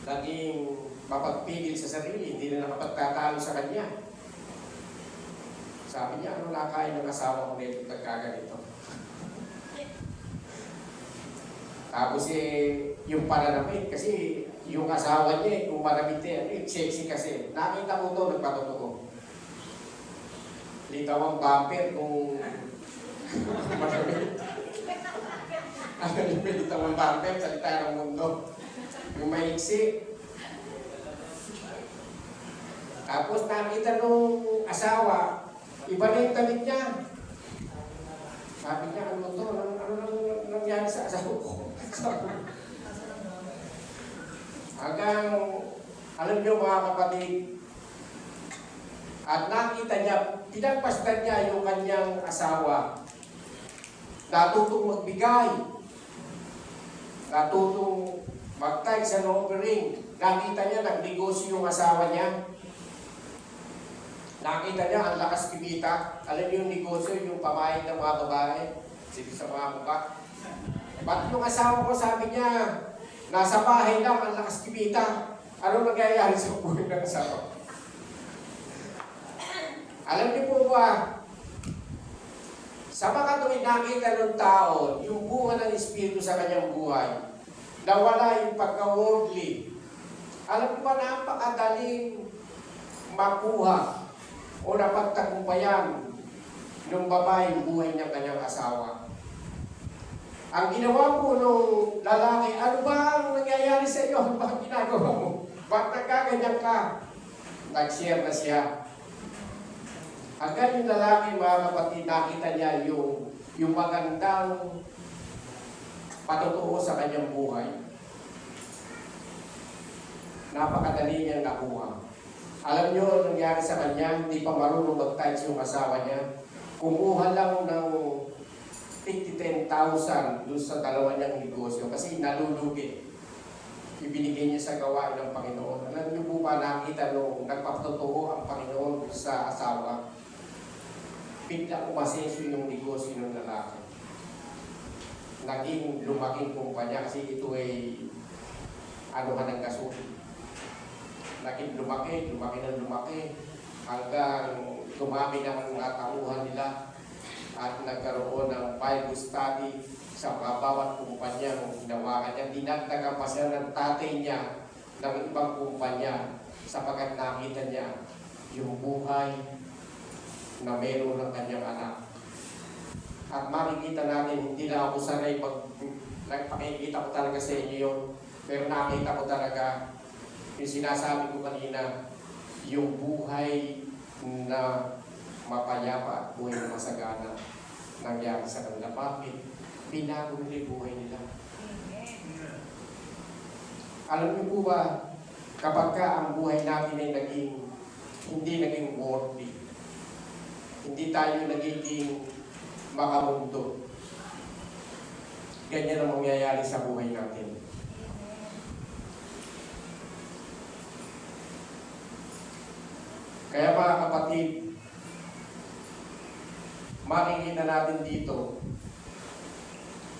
naging mapagpigil sa sarili, hindi na nakapagtatalo sa kanya. Sabi niya, ano nakain ng asawa ko nito nagkaganito? Tapos yung pananamit, kasi yung asawa niya, kung maramit sexy kasi. Nakita mo ito, nagpatotoo. Litaw ang bumper kung maramit. Ano yung litaw ang bumper, salita ng mundo. Yung maiksi. Tapos nakita nung asawa, iba na yung damit niya. Sabi niya, ano to? Ano nangyari sa asawa ko? Hanggang, alam niyo mga kapatid, at nakita niya, pinagpasdan niya yung kanyang asawa. Natutong magbigay. Natutong mag-tithe sa offering. Nakita niya, nagnegosyo yung asawa niya. Nakita niya, ang lakas kumita. Alam niyo yung negosyo, yung pamayag ng mga babae. Sige sa mga mukha. Ba't yung asawa ko, sabi niya, nasa bahay lang, ang lakas kumita. Ano nangyayari sa buhay ng asawa? Alam niyo po ba, sa mga tuwing nakita ng tao, yung bunga ng Espiritu sa kanyang buhay, nawala yung pagka-worldly. Alam niyo ba, napakadaling makuha o napagtagumpayan ng babae yung buhay ng kanyang asawa. Ang ginawa po nung lalaki, ano ba ang nangyayari sa iyo? Ano ba ang ginagawa mo? Ba't nagkaganyan ka? Nag-share na siya. Hanggang yung lalaki, mga kapatid, nakita niya yung magandang patutuo sa kanyang buhay. Napakadali niyang nakuha. Alam niyo, nangyari sa kanya, hindi pa marunong mag-tithe yung asawa niya. Kumuha lang ng 10,000 doon sa dalawa niyang negosyo kasi nalulugi. Ibinigay niya sa gawain ng Panginoon. Alam niyo po ba, nakita nung nagpapatutuo ang Panginoon sa asawa, bigla umasenso yung negosyo ng lalaki. Naging lumaking kumpanya kasi ito ay anuhan ng gasol. Naging lumaki hanggang dumami ng mga tauhan nila at nagkaroon ng Bible study sa mga bawat kumpanya ng ginawa niya. Dinagdagan pa siya ng tatay niya ng ibang kumpanya sapagkat nakita niya yung buhay na meron ng kanyang anak. At makikita natin, hindi na ako sanay nagpakikita ko talaga sa inyo yun, pero nakita ko talaga yung sinasabi ko kanina, yung buhay na mapayapa at buhay na masagana nangyari sa kanila. Bakit? Binago nila yung buhay nila. Alam niyo po ba, kapag ka ang buhay natin ay hindi naging worthy, hindi tayo nagiging makamundo, ganyan ang mangyayari sa buhay natin. Kaya mga kapatid, makikita natin dito,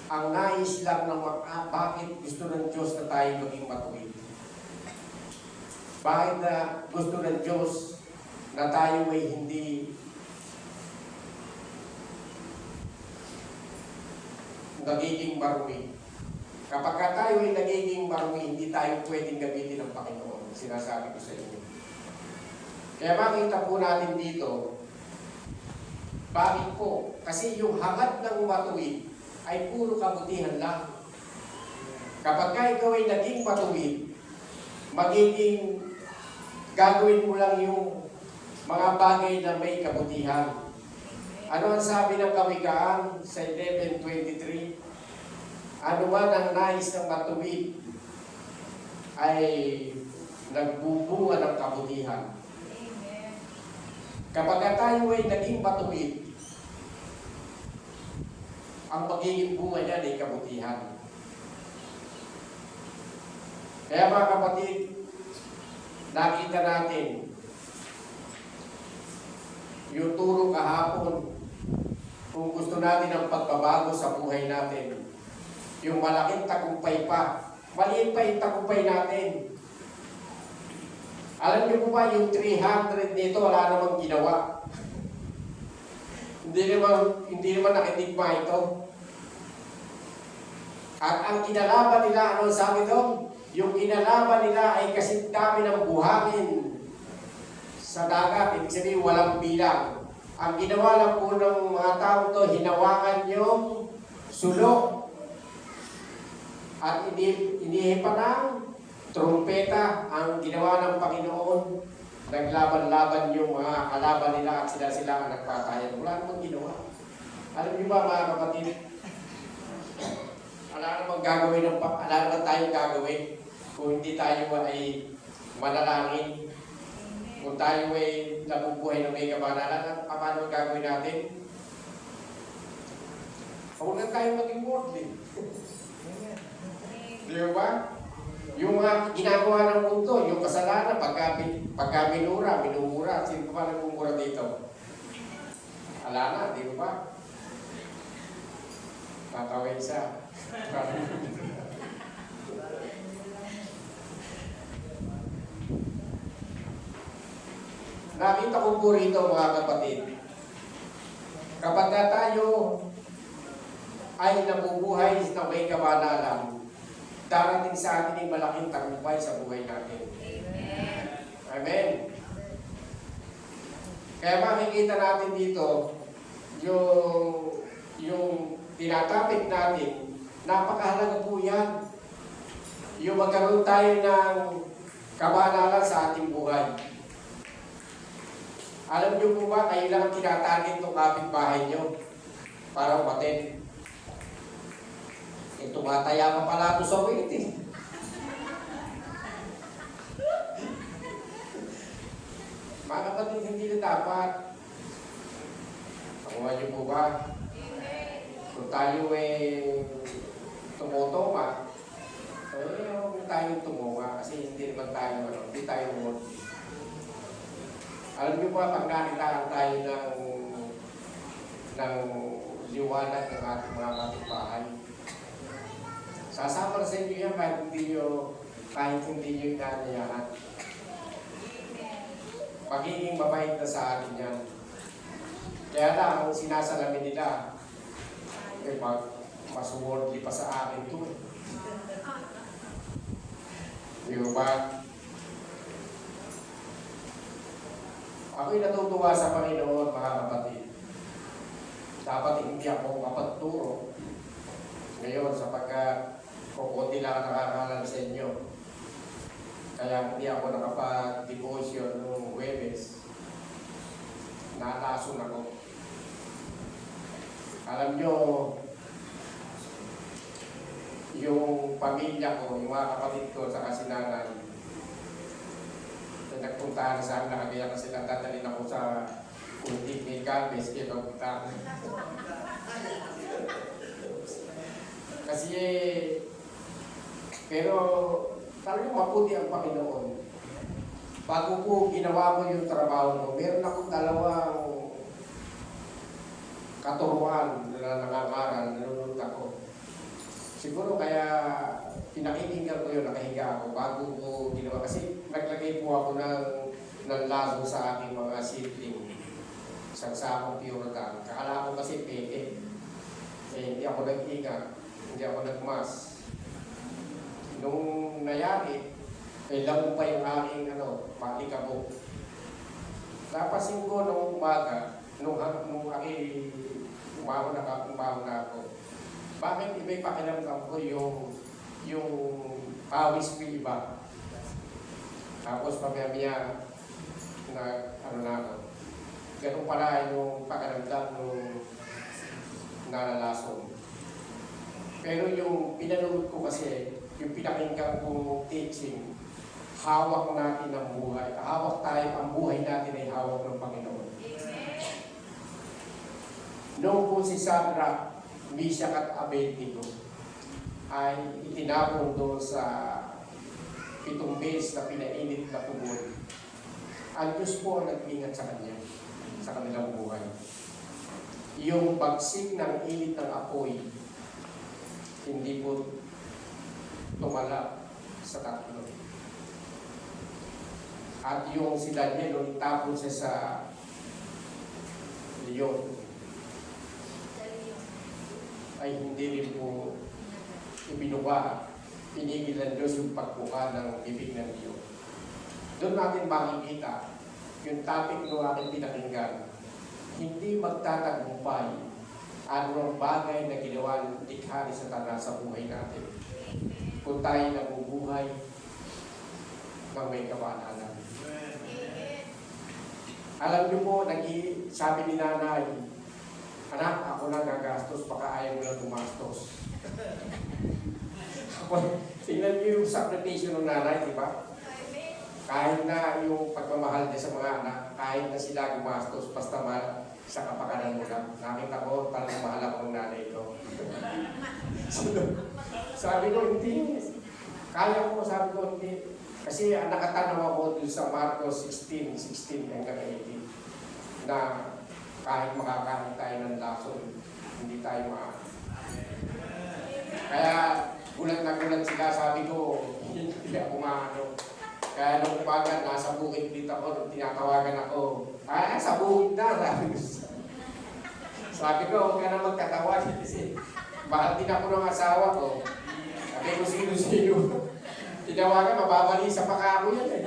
ang nais lang ng bakit gusto ng Diyos na tayo maging matuwid. Bakit na gusto ng Diyos na tayo ay hindi nagiging marumi. Kapag tayo ay nagiging marumi, hindi tayo pwedeng gamitin ng Panginoon. Sinasabi ko sa inyo. Kaya makita po natin dito, bakit po? Kasi yung hangad ng matuwid ay puro kabutihan lang. Kapag ka ikaw ay naging matuwid, magiging gagawin mo lang yung mga bagay na may kabutihan. Ano ang sabi ng Kawikaan sa 11:23? Ano man ang nais ng matuwid ay nagbubunga ng kabutihan. Kapag tayo ay naging matuwid, ang magiging bunga niyan ay kabutihan. Kaya mga kapatid, nakita natin yung turo kahapon kung gusto natin ang pagbabago sa buhay natin. Yung malaking tagumpay pa, maliit pa yung tagumpay natin. Alam niyo po ba, yung 300 nito wala namang ginawa. Hindi naman nakitigma ito. At ang kinalaban nila, ano sabi doon? Yung kinalaban nila ay kasi dami ng buhangin sa dagat. Ibig sabihin, walang bilang. Ang ginawa lang po ng mga tao to, hinawakan yung sulok. At inihipan ng trumpeta ang ginawa ng Panginoon. Naglaban-laban yung mga kalaban nila at sila ang nagpatayan. Wala namang ginawa. Alam niyo ba mga kapatid? Wala namang tayong gagawin kung hindi tayo ay manalangin. Kung tayo ay nabubuhay ng may kabanalan, paano ang gagawin natin? Huwag na tayo maging worldly. Di ba? Yung mga ginagawa ng mundo, yung kasalanan, pagka minumura, sino pa nagmumura dito? Ala na, di ba? Tatawin siya. Nakita ko po rito mga kapatid, kapag tayo ay nabubuhay na may kabanalan, darating sa atin yung malaking tagumpay sa buhay natin. Amen. Amen. Kaya makikita natin dito, yung tinatapik natin, napakahalaga po yan. Yung magkaroon tayo ng kabanalan sa ating buhay. Alam niyo po ba, kayo lang ang tinatarget ng kapitbahay niyo para umatin. Tumataya pa pala ito sa wait eh. Mga kapatid, hindi na dapat. Nakuha niyo po ba? Kung tayo tumutuma, huwag tayo tumuha kasi hindi naman tayo, hindi tayo umot. Alam niyo ba, pag nakitaan tayo ng liwanag ng ating mga kapitbahay, sasama sa inyo yan kahit hindi nyo inanayahan. Pagiging mabait na sa atin yan. Kaya lang, ang sinasalamin nila, mas worldly pa sa akin ito. Di ba? Ako'y natutuwa sa Panginoon, mga kapatid. Dapat hindi ako kapagturo. Ngayon, sapagkat kukunti lang nakakalam sa inyo. Kaya hindi ako nakapag-devotion noong Huwebes. Nalason ako. Alam nyo, yung pamilya ko, yung mga kapatid ko sa kasinangan, nagpuntahan sa akin, nakagaya kasi natadalin ako sa kunti ni Galvez, kaya pagpuntahan. Kasi, pero talagang mabuti ang Panginoon. Bago po ginawa ko yung trabaho ko, meron akong dalawang katuruan na nangangaral, nanonood ako. Siguro kaya pinakikinggan ko yun, nakahiga ako bago ko ginawa. Kasi naglagay po ako ng lago sa aking mga sibling. Isang sakong pure gold. Kakala ko kasi peke. Hindi ako nag-ingat. Hindi ako nagmas. Nung nayari, labo pa yung aking palikabok. Napasin ko nung umaga, nung aking umaho na ako. may pakiramdam ko yung pawis ko iba. Tapos pamaya-maya na ano na ako. Ganun pala yung pakiramdam nung nalalason. Pero yung pinanood ko kasi, yung pinakinggan kong teaching, hawak natin ang buhay. Hawak tayo, ang buhay natin ay hawak ng Panginoon. Noong po si Shadrach, Meshach at Abednego ay itinapon doon sa 7 beses na pinainit na pugon. Ang Diyos po ang nag-ingat sa kanya, sa kanilang buhay. Yung bagsik ng init ng apoy, hindi po tumala sa tatlo. At yung si Daniel, nung itapon siya sa leon, ay hindi rin po ibinuga. Pinigil ng Diyos yung pagbuka ng bibig ng leon. Doon natin makikita yung topic ng aking pinakinggan. Hindi magtatagumpay anong bagay na ginawa ng likha ni Satanas sa buhay natin. Kung tayo nabubuhay ng may kabanalan. Alam niyo po, sabi ni nanay, anak, ako na gagastos, baka ayaw mo lang gumastos. Tingnan niyo yung sakripisyo ng nanay, di ba? Kahit na yung pagmamahal niya sa mga anak, kahit na sila gumastos, basta sa kapakanan mo lang. Nakita ko, talagang mahal ako ng nanay ko. Sabi ko, hindi. Kaya ko, sabi ko, hindi. Kasi nakatanaw ako dun sa Marcos 16 hanggang 18, na kahit makakain tayo ng lason, hindi tayo Kaya gulat na gulat sila, sabi ko, hindi ako maano. Kaya nung umaga, nasa bukid dito ako, nung tinatawagan ako, sa bukid na, sabi ko. Sabi ko, huwag ka na magtatawag kasi mahal din ako ng asawa ko. Sabi ko, sino-sino. Tinawagan, mababali sa pakako yan eh.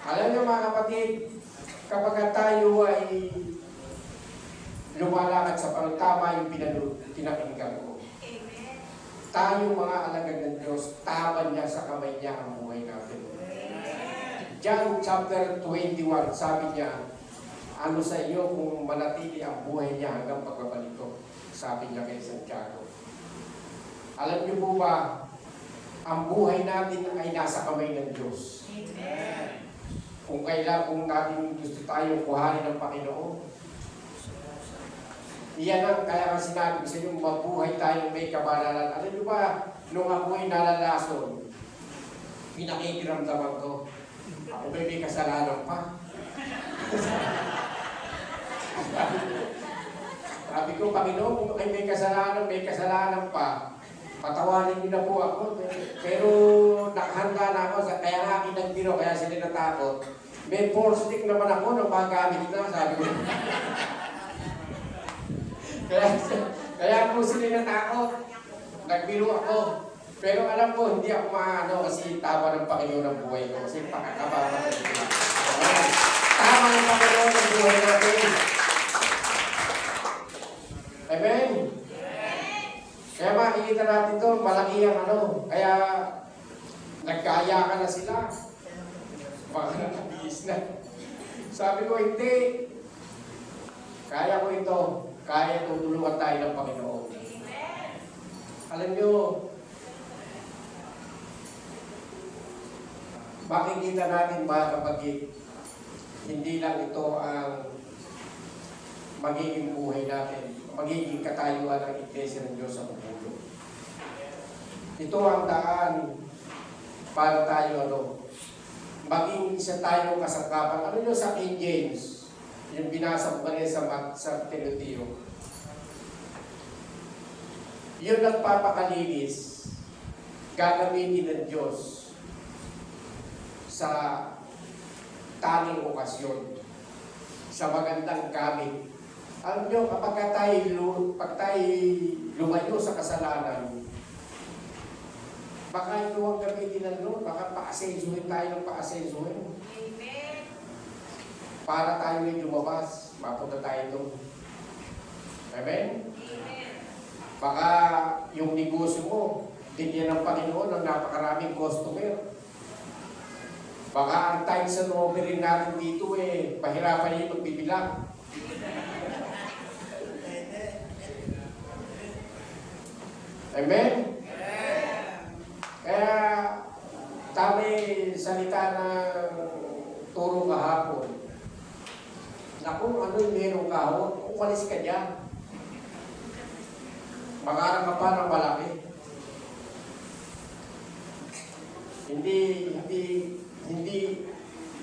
Alam niyo mga kapatid, kapag tayo ay lumalakad sa pangtama yung pinakinggan ko. Tayo mga alagad ng Diyos, tama niya sa kamay niya ang buhay natin. John chapter 21, sabi niya, ano sa iyo kung manatili ang buhay niya hanggang pagbabalik ko? Sabi niya kay Santiago. Alam niyo po ba, ang buhay natin ay nasa kamay ng Diyos. Amen. Kung natin gusto tayong kuhanin ng Panginoon, iyan ang kaya nga sinabi ko sa inyo, mabuhay tayong may kabanalan. Alam niyo ba, nung ako ay nalalason, pinakikiramdaman ko, ako may kasalanan pa. Sabi ko, Panginoon, kung ay may kasalanan pa, patawarin niyo na po ako. Pero nakahanda na ako, kaya nga kinagdiro, kaya sila natakot. May force stick naman ako nang magamit na, sabi ko. kaya po sila natakot. Nagbiro ako. Pero alam ko, hindi ako maano kasi tama ng Panginoon ng buhay ko. Kasi pakakabahan ko sila. Tama ng Panginoon ng buhay natin. Amen? Kaya makikita natin ito, malaki ang Kaya nagkaya ka na sila. Baka nakabihis na. Sabi ko, hindi. Kaya ko ito. Kaya tutulungan tayo ng Panginoon. Alam nyo, makikita natin mga kapatid, hindi lang ito ang magiging buhay natin, magiging katayuan ng Iglesia ng Diyos sa mundo. Ito ang daan para tayo maging isa tayong kasangkapan. Ano nyo sa King James? Yung binasa ko kanina sa Timoteo. Yun nagpapakalinis, gagamitin ng Diyos sa tanging okasyon, sa magandang gamit. Alam nyo, kapag tayo lumayo sa kasalanan, baka ito ang gamitin ng Lord, baka paasensuhin tayo ng paasensuhin. Amen. Para tayo ay lumabas, mapunta tayo doon. Amen? Amen. Baka yung negosyo mo, bigyan ng Panginoon ng napakaraming customer. Baka ang time sa rin natin dito pahirapan yung magbibilang. Amen? Kaya tama salita ng turo kahapon na kung ano yung merong kahon, umalis ka dyan. Mangarap ka pa ng malaki. Hindi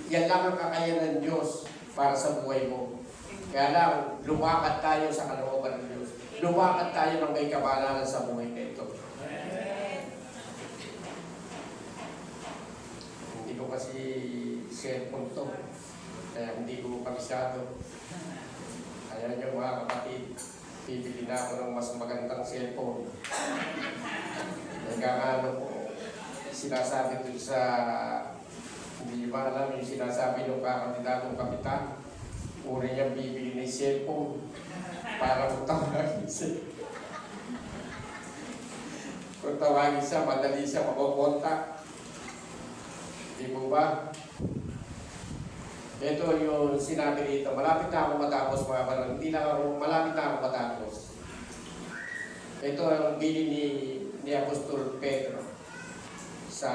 yan lang ang kakayanan ng Diyos para sa buhay mo. Kaya lang, lumakad tayo sa kalooban ng Diyos. Lumakad tayo ng may kabanalan sa buhay na ito. Hindi ko kasi cellphone to. Kaya hindi ko pamisado. Kaya nyo mga kapatid, bibili na ako ng mas magandang cellphone. Nagkakano ko, sinasabi dun sa, hindi ba alam yung sinasabi ng kakandidatong kapitan, uri niyang bibili ng cellphone para kung tawagin siya. Kung tawagin siya, madali siya makukontak. Di mo ba? Ito yung sinabi dito, malapit na ako matapos mga kanan. Hindi na ako, malapit na ako matapos. Ito ang bili ni Apostol Pedro sa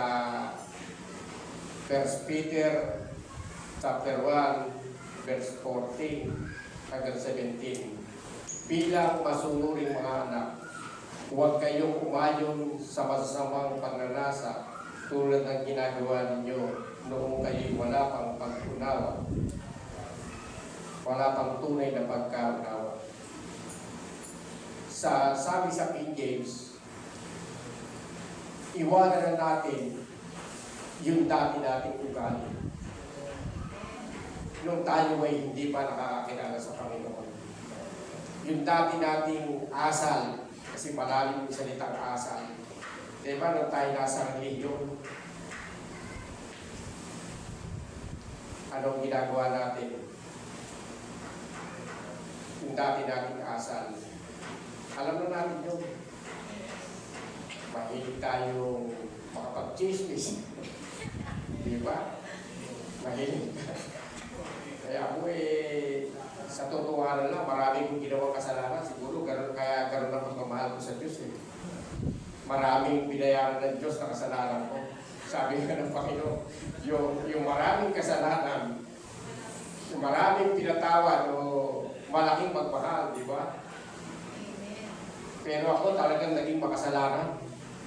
1 Peter chapter 1 verse 14 hanggang 17. Bilang masunuring mga anak, huwag kayong umayon sa masasamang pagnanasa tulad ng ginagawa ninyo noong kayo wala pang pag-unawa, wala pang tunay na pagkaunawa. Sabi sa King James, iwanan na natin yung dati nating ugali. Nung tayo ay hindi pa nakakakilala sa Panginoon. Yung dati nating asal, kasi malalim yung salitang asal. Diba nung tayo nasa religion, anong ginagawa natin? Yung dati nating asal. Alam na natin yun. Mahilig tayong makapag-chismis. Diba? Mahilig ka. Kaya ako sa totohanan lang, marami kong ginawang kasalanan. Siguro kaya gano'n ang pagmamahal ko sa Diyos Maraming binayaran ng Diyos na kasalanan ko. Sabi nga ng Panginoon, yung maraming kasalanan, yung maraming pinatawad o malaking pagmahal, di ba? Pero ako talagang naging makasalanan.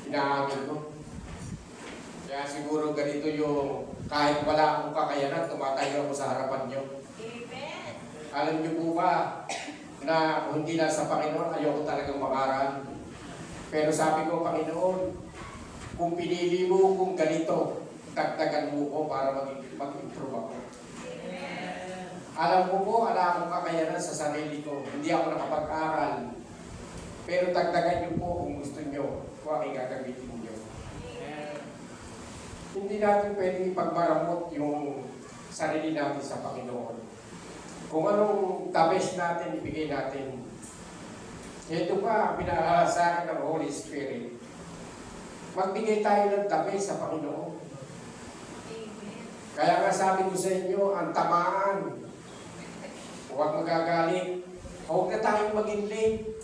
Inaamin ko. Kaya siguro ganito yung kahit wala akong kakayanan, tumatayo ako sa harapan niyo. Alam niyo po ba na hindi lang sa Panginoon, ayoko talagang makaral. Pero sabi ko, Panginoon, kung pinili mo kung ganito, dagdagan mo ko para mag-improve ako. Alam mo po, wala akong kakayanan sa sarili ko. Hindi ako nakapag-aral. Pero dagdagan niyo po kung gusto niyo, kung aking gagamitin niyo. Hindi natin pwedeng ipagmaramot yung sarili natin sa Panginoon. Kung anong tabes natin, ibigay natin. Ito pa, pinaalala sa akin ng Holy Spirit. Magbigay tayo ng tabi sa Panginoon. Kaya nga sabi ko sa inyo, ang tamaan. Huwag magagalit. Huwag na tayong maging late.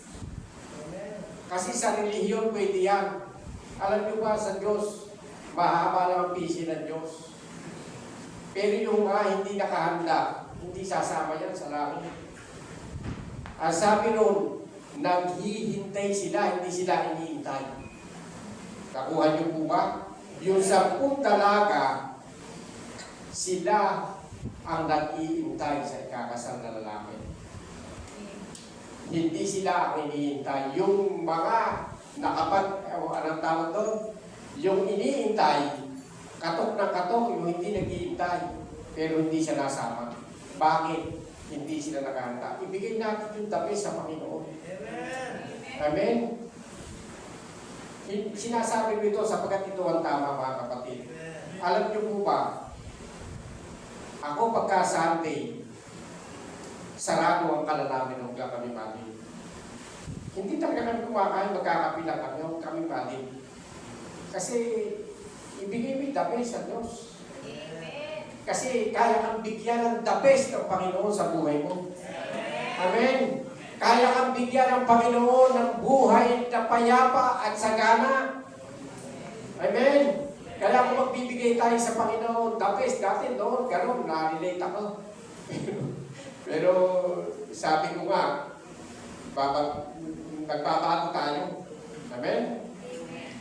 Kasi sa relihiyon, pwede yan. Alam niyo ba sa Diyos, mahaba lang ang pisi ng Diyos. Pero yung mga hindi nakahanda, hindi sasama yan sa langit. Ang sabi nun, naghihintay sila, hindi sila hinihintay. Nakuha niyo po ba? Yung 10 dalaga, sila ang nag-iintay sa ikakasal na lalaki. Hindi sila ang hinihintay. Yung mga anong tawag doon? Yung iniintay, katok ng katok, yung hindi nag-iintay, pero hindi siya nasama. Bakit? Hindi sila nakahanda. Ibigay natin yung tabi sa Panginoon. Amen? Sinasabi ko ito sapagkat ito ang tama, mga kapatid. Alam niyo po ba, ako pagka Sunday, sarado ang kalalamin ng kami mali. Hindi talaga kami kumakain, magkakapi lang kami, huwag kami balik. Kasi ibigay mo yung the best sa Diyos. Kasi kaya kang bigyan ng the best ng Panginoon sa buhay mo. Amen. Kaya kang bigyan ng Panginoon ng buhay na payapa at sagana. Amen. Kaya kung magbibigay tayo sa Panginoon, the best, dati noon, gano'n, na-relate ako. Pero sabi ko nga, nagbabago tayo. Amen?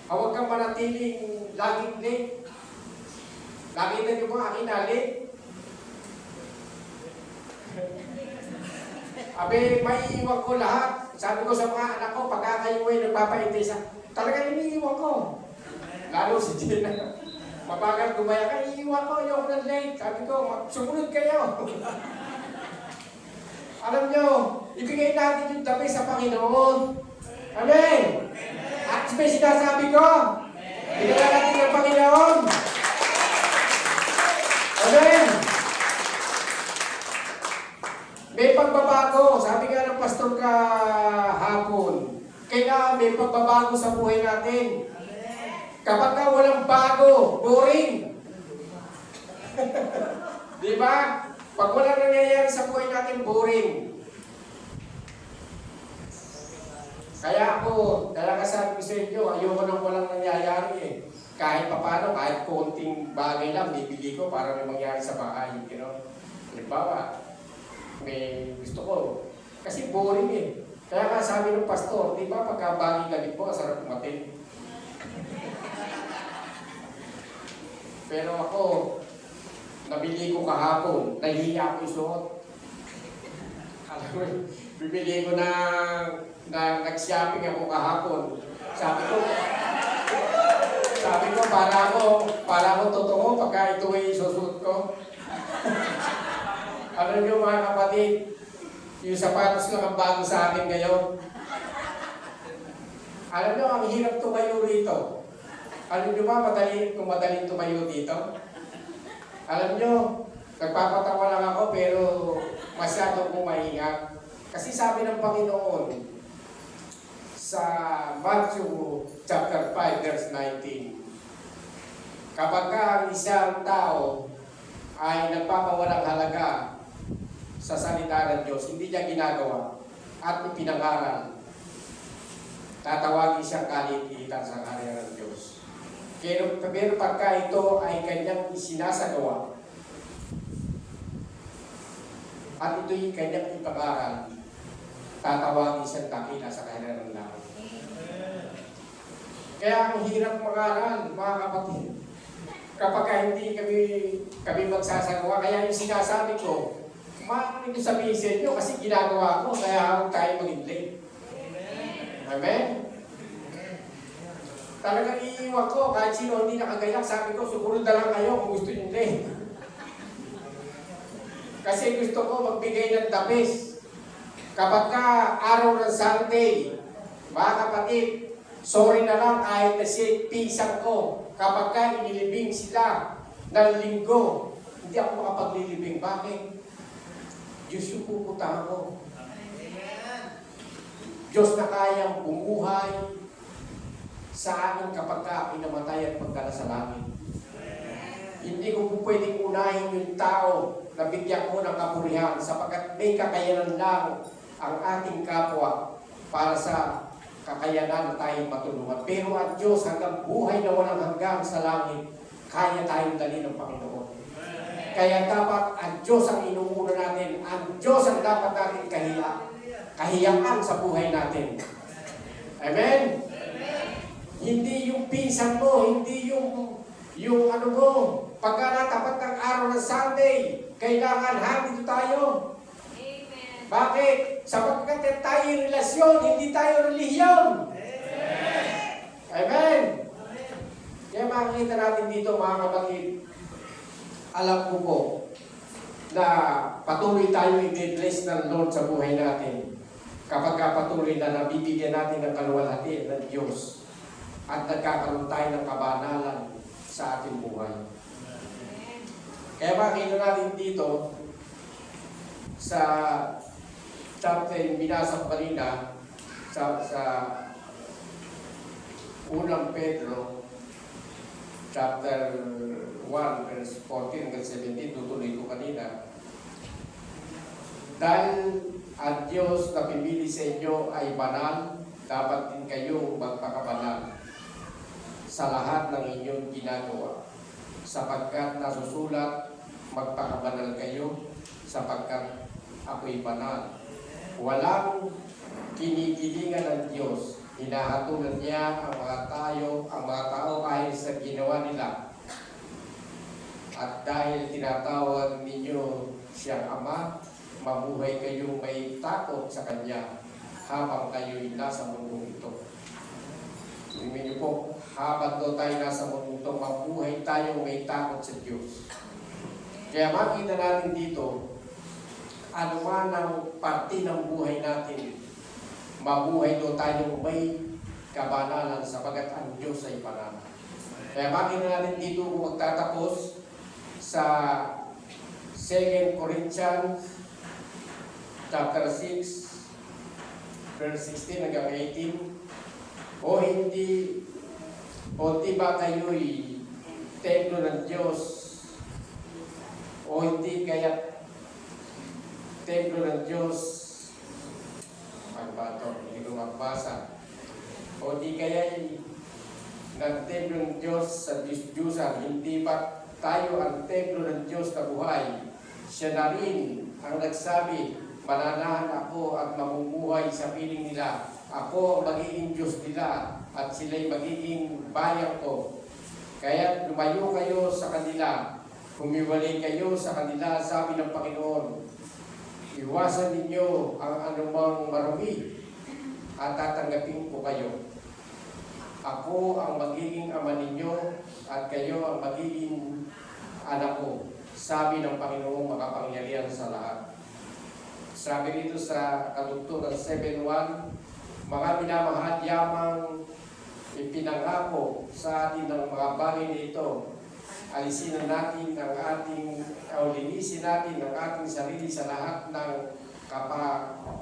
Huwag kang manatiling laging late. Nakita niyo ba akin na late? Abe, maiiwan ko lahat. Sabi ko sa mga anak ko, pagka kayo ay nagpapaintisa, talaga iniiwan ko. Lalo si Gina. Mabagal gumaya ka, iiwan ko, yung na late. Sabi ko, sumunod kayo. Alam nyo, ibigay natin yung tabi sa Panginoon. Amen! At may sinasabi ko, ibigay natin ng Panginoon. Amen! May pagbabago, sabi nga ng pastor kahapon, kailangan may pagbabago sa buhay natin. Kapag ka walang bago, boring. Di ba? Pag walang nangyayari sa buhay natin, boring. Kaya sabi ko sa inyo, ayoko nang walang nangyayari eh. Kahit papano, kahit konting bagay lang, bibili ko para may mangyari sa bahay. You know? Halimbawa, may gusto ko. Kasi boring eh. Kaya nga sabi ng pastor, di ba pagka bagay galit mo, sarap kumatin. Pero ako, nabili ko kahapon, nahihiya ko isuot. Alam mo, bibili ko na nag-shopping ako kahapon. Sabi ko, para ako totoo pagka ito ay isusuot ko. Alam niyo mga kapatid, yung sapatos lang ang bago sa akin ngayon. Alam niyo, ang hirap tumayo rito. Alam niyo ba, kung madaling tumayo dito? Alam niyo, nagpapatawa lang ako pero masyado kong maingat. Kasi sabi ng Panginoon sa Matthew chapter 5 verse 19, kapag ang isang tao ay nagpapawalang halaga sa salita ng Diyos, hindi niya ginagawa at ipinangaral, tatawagin siyang kalititan sa karera ng Diyos. Pero pagka ito ay kanyang sinasagawa at ito'y kanyang ipag-aral, tatawagin siyang dakila sa karera ng langit. Kaya ang hirap mag-aral, mga kapatid, kapag hindi kami magsasagawa. Kaya yung sinasabi ko, maaari ko sabihin sa inyo kasi ginagawa ko, kaya huwag tayo mag-inlay. Amen? Talagang iiwan ko, kahit sino hindi nakagayak, sabi ko, sumunod na lang kayo kung gusto nyo din. Kasi gusto ko magbigay ng the best. Kapag ka araw ng Sunday, mga kapatid, sorry na lang kahit na pisang ko, kapag ka inilibing sila ng linggo, hindi ako makapaglilibing. Bakit? Diyos yung pupuntahan ko. Diyos na kayang bumuhay sa akin kapag ka pinamatay at pagdala sa langit. Hindi ko po pwedeng unahin yung tao na bigyan ko ng kapurihan sapagkat may kakayanan lang ang ating kapwa para sa kakayanan na tayong matulungan. Pero ang Diyos hanggang buhay na walang hanggang sa langit, kaya tayong dali ng Panginoon. Kaya dapat ang Diyos ang inuuna natin. Ang Diyos ang dapat natin kahiyaan sa buhay natin. Amen? Hindi yung pinsan mo, hindi yung ano mo. Pagka natapat ng araw ng Sunday, kailangan dito tayo. Amen. Bakit? Sapagkat tayo relasyon, hindi tayo relihiyon. Amen? Kaya makikita natin dito mga kapatid, alam ko po na patuloy tayo i-bless ng Lord sa buhay natin kapag patuloy na nabibigyan natin ng kaluwalhati ng Diyos at nagkakaroon tayo ng kabanalan sa ating buhay. Kaya makikita natin dito sa chapter binasa ko kanina sa sa unang Pedro, chapter 1, verse 14 hanggang 17, tutuloy ko kanina. Dahil ang Diyos na pipili sa inyo ay banal, dapat din kayong magpakabanal sa lahat ng inyong ginagawa. Sapagkat nasusulat, magpakabanal kayo, sapagkat ako'y banal. Walang kinikilingan ng Diyos. Hinahatulan niya ang mga tao kahit sa ginawa nila. At dahil tinatawag ninyo siyang Ama, mabuhay kayong may takot sa Kanya habang kayo'y nasa mundong ito. Sabihin niyo po, habang doon tayo nasa mundong ito, mabuhay tayo may takot sa Diyos. Kaya makita natin dito, ano man ang parte ng buhay natin, mabuhay doon tayo may kabanalan sapagat ang Diyos ay banal. Kaya makita natin dito kung magtatapos sa 2 Corinthians chapter 6, verse 16 hanggang 18. O di ba kayo'y templo ng Diyos? O hindi kaya templo ng Diyos? Ano ba ito? Hindi ko magbasa. O di kaya'y nag-templo ng Diyos sa Diyos-Diyusan? Hindi ba tayo ang templo ng Diyos na buhay? Siya na rin ang nagsabi, mananahan ako at mamumuhay sa piling nila. Ako ang magiging Diyos nila at sila'y magiging bayan ko. Kaya lumayo kayo sa kanila, humiwalay kayo sa kanila, sabi ng Panginoon. Iwasan ninyo ang anumang marumi at tatanggapin ko kayo. Ako ang magiging ama ninyo at kayo ang magiging anak ko, sabi ng Panginoong makapangyarihan sa lahat. Sabi dito sa kadugtungan 7:1, mga minamahal, yamang ipinangako sa atin ng mga bagay na ito. Alisin natin ang ating, o linisin natin ang ating sarili sa lahat ng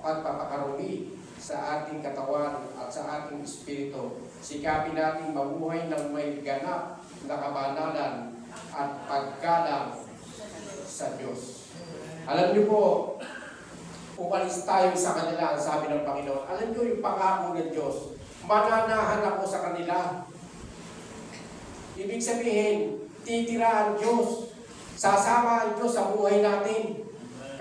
pagpapakarumi sa ating katawan at sa ating espiritu. Sikapin natin mabuhay ng may ganap na kabanalan at paggalang sa Diyos. Alam niyo po, umalis tayo sa kanila, ang sabi ng Panginoon. Alam niyo yung pangako ng Diyos, mananahan ako sa kanila. Ibig sabihin, titira ang Diyos. Sasama ang Diyos sa buhay natin.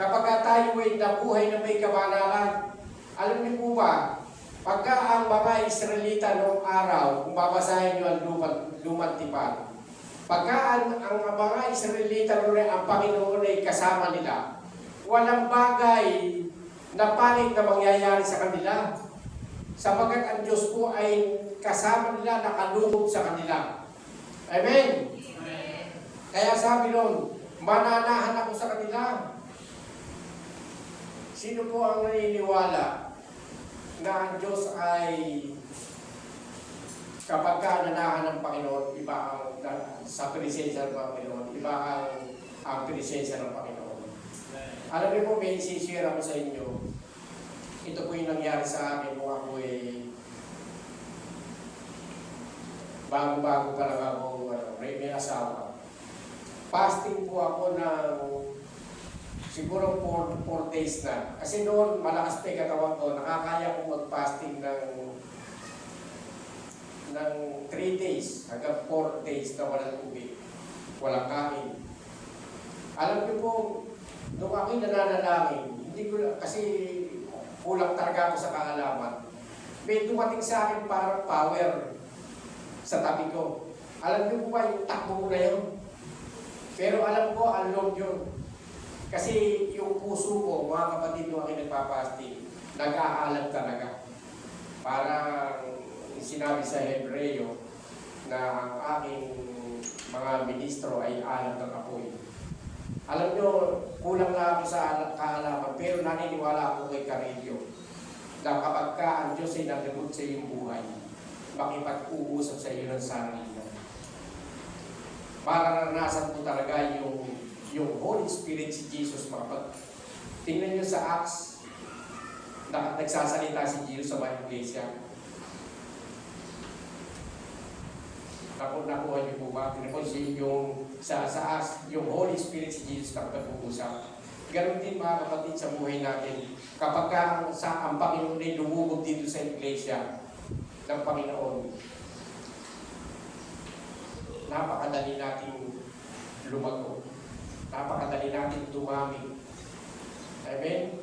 Kapag tayo ay nabuhay na may kabanalan, alam niyo po ba, pagka ang mga Israelita noong araw, kung babasahin niyo ang lumang tipan, pagka ang mga Israelita noon ang Panginoon ay kasama nila, walang bagay na panig na mangyayari sa kanila. Sapagat ang Diyos po ay kasama nila, nakalugod sa kanila. Amen? Amen. Kaya sabi nun, mananahan ako sa kanila. Sino po ang naniniwala na ang Diyos ay kapag nananahan ng Panginoon, iba ang sa presensya ng Panginoon, iba ang presensya ng Panginoon. Alam niyo po, may isishare ako sa inyo. Ito po yung nangyari sa akin kung ako bago-bago pa lang ako may asawa. Fasting po ako ng siguro 4 days na. Kasi noon, malakas pa yung katawan ko. Nakakaya kong mag-fasting ng 3 days hanggang 4 days na walang tubig, walang kain. Alam niyo po, nung ako'y nananalangin, hindi ko kasi kulang talaga ako sa kaalaman. May dumating sa akin parang power sa tabi ko. Alam niyo po ba yung takbo na yun? Pero alam ko, ang Lord yun. Kasi yung puso ko, mga kapatid nung aking nagpapasting, nag-aalam talaga. Parang sinabi sa Hebreo na ang aking mga ministro ay alam ng apoy. Alam nyo, kulang na ako sa kaalaman, pero naniniwala ako kay Carillo na kapag ka ang Diyos ay nagdamot sa iyong buhay, makipag-uusap sa iyo ng sarili na. Mararanasan po talaga yung Holy Spirit si Jesus. Tingnan nyo sa Acts nagsasalita si Jesus sa mga iglesia. Nakuha niyo po ba? Tinapansin yung yung Holy Spirit si Jesus na pag-uusap. Ganon din mga kapatid sa buhay natin. Kapag ang Panginoon ay lumubog dito sa iglesia ng Panginoon, napakadali nating lumago. Napakadali nating dumami. Amen?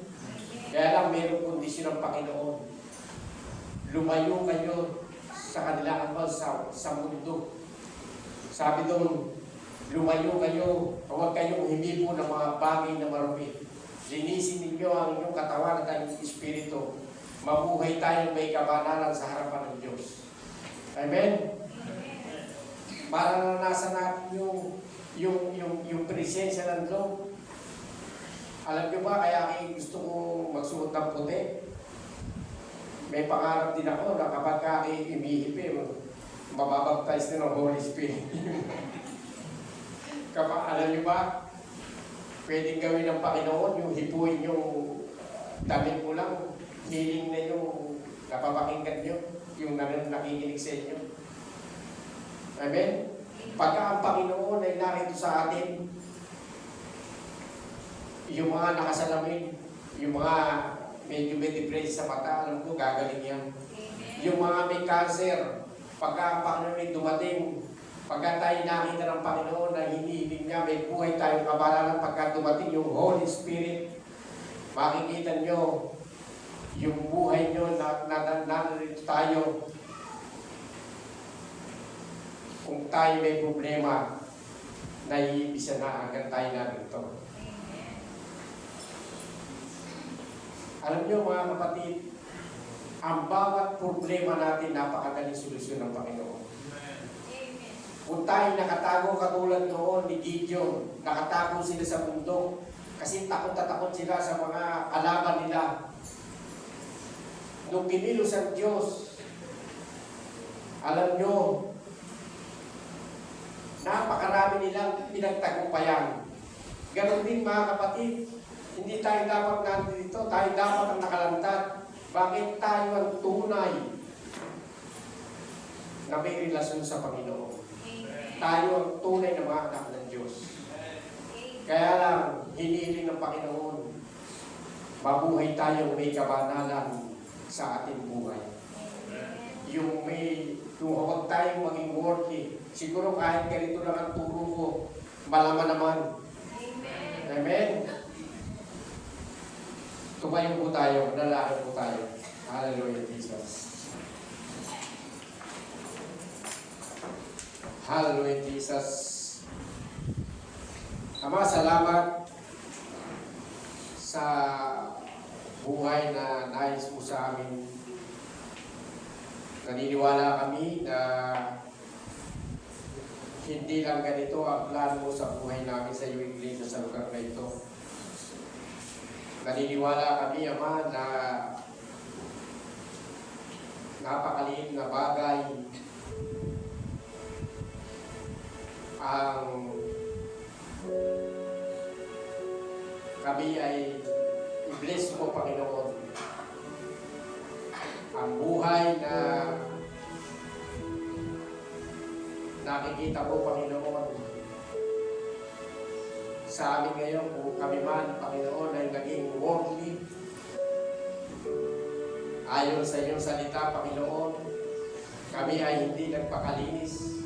Kaya lang mayroong kondisyon ng Panginoon. Lumayo kayo sa kanilang sa mundo. Sabi doon, lumayo kayo, huwag kayong humipo ng mga bagay na marumi. Linisin ninyo ang inyong katawan at ang Espiritu. Mabuhay tayong may kabanalan sa harapan ng Diyos. Amen? Mararanasan natin yung presensya ng Lord. Alam niyo ba, kaya gusto ko magsuot ng puti? May pangarap din ako na kapag imihip, mababaptize din ng Holy Spirit. Kapag alam niyo ba, pwedeng gawin ng Panginoon yung hipuin yung damit mo lang, healing na yung napapakinggan nyo, yung nakikinig sa inyo. Amen? Pagka ang Panginoon ay narito sa atin, yung mga nakasalamin, yung mga medyo may depressed sa mata, alam ko, gagaling yan. Yung mga may cancer, pagka ang Panginoon ay dumating, pagka tayo nakita ng Panginoon na hinihiling niya, may buhay tayong kabanalan pagka dumating yung Holy Spirit, makikita nyo yung buhay nyo na narito tayo. Kung tayo may problema, naiibisa na hanggang tayo narito. Alam nyo mga kapatid, ang bawat problema natin napakadaling solusyon ng Panginoon. Kung tayo nakatago katulad noon ni Gideon, nakatago sila sa mundo kasi takot sila sa mga kalaban nila. Nung kinilos ang Diyos, alam nyo, napakarami nilang pinagtagumpayan. Ganon din mga kapatid, hindi tayo dapat nandito, tayo dapat ang nakalantad. Bakit tayo ang tunay na may relasyon sa Panginoon? Tayo ang tunay na mga anak ng Diyos. Kaya lang, hinihiling ng Panginoon, mabuhay tayo may kabanalan sa ating buhay. Yung huwag tayong maging worthy. Siguro kahit ganito lang ang turo ko, malaman naman. Amen? Tumayo po tayo, nalakad po tayo. Hallelujah, Jesus. Hallelujah, Jesus. Ama, salamat sa buhay na nais mo sa amin. Naniniwala kami na hindi lang ganito ang plano mo sa buhay namin sa iyong iglesia sa lugar na ito. Naniniwala kami, Ama, na napakaliit na bagay ang kami ay i-bless mo, Panginoon. Ang buhay na nakikita mo, Panginoon, sa amin ngayon, kung kami man, Panginoon, ay naging worldly, ayon sa iyong salita, Panginoon, kami ay hindi nagpakalinis,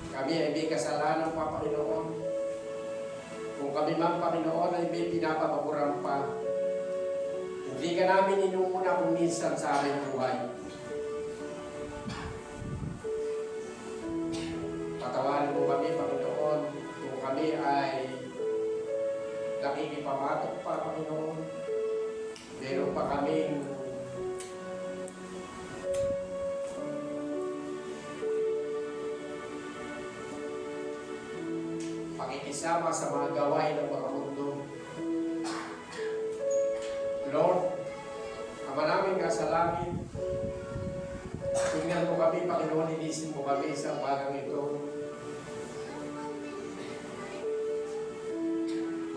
kami ay may kasalanan pa, Panginoon. Kung kami man, Panginoon, ay may pinapapaguran pa, hindi ka namin inuuna kung minsan sa aming buhay. Patawarin mo kami, Panginoon, kung kami ay nakikipamatok pa, Panginoon. Meron pa kaming pakikisama sa mga gawain ng mga mundo. Lord, Ama namin nga sa langit, tingnan mo kami, Panginoon, inisin mo kami sa bagang ito.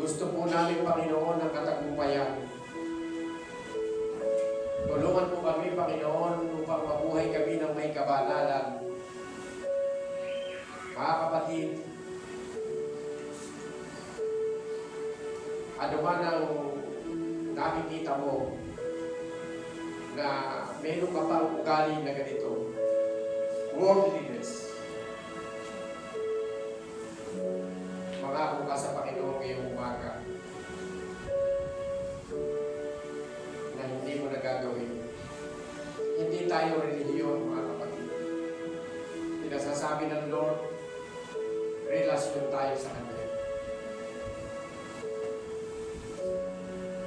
Gusto po namin, Panginoon, ng katagumpayan. Tulungan po kami, Panginoon, upang mabuhay kami ng may kabanalan. Mga kapatid, ano man ang nakikita mo na meron ka pang ugali na ganito, worldliness, mangako ka sa Panginoon ngayong umaga na hindi mo nagagawin. Hindi tayo relihiyon, mga kapatid. Pinasasabi ng Lord, relasyon tayo sa Kanya.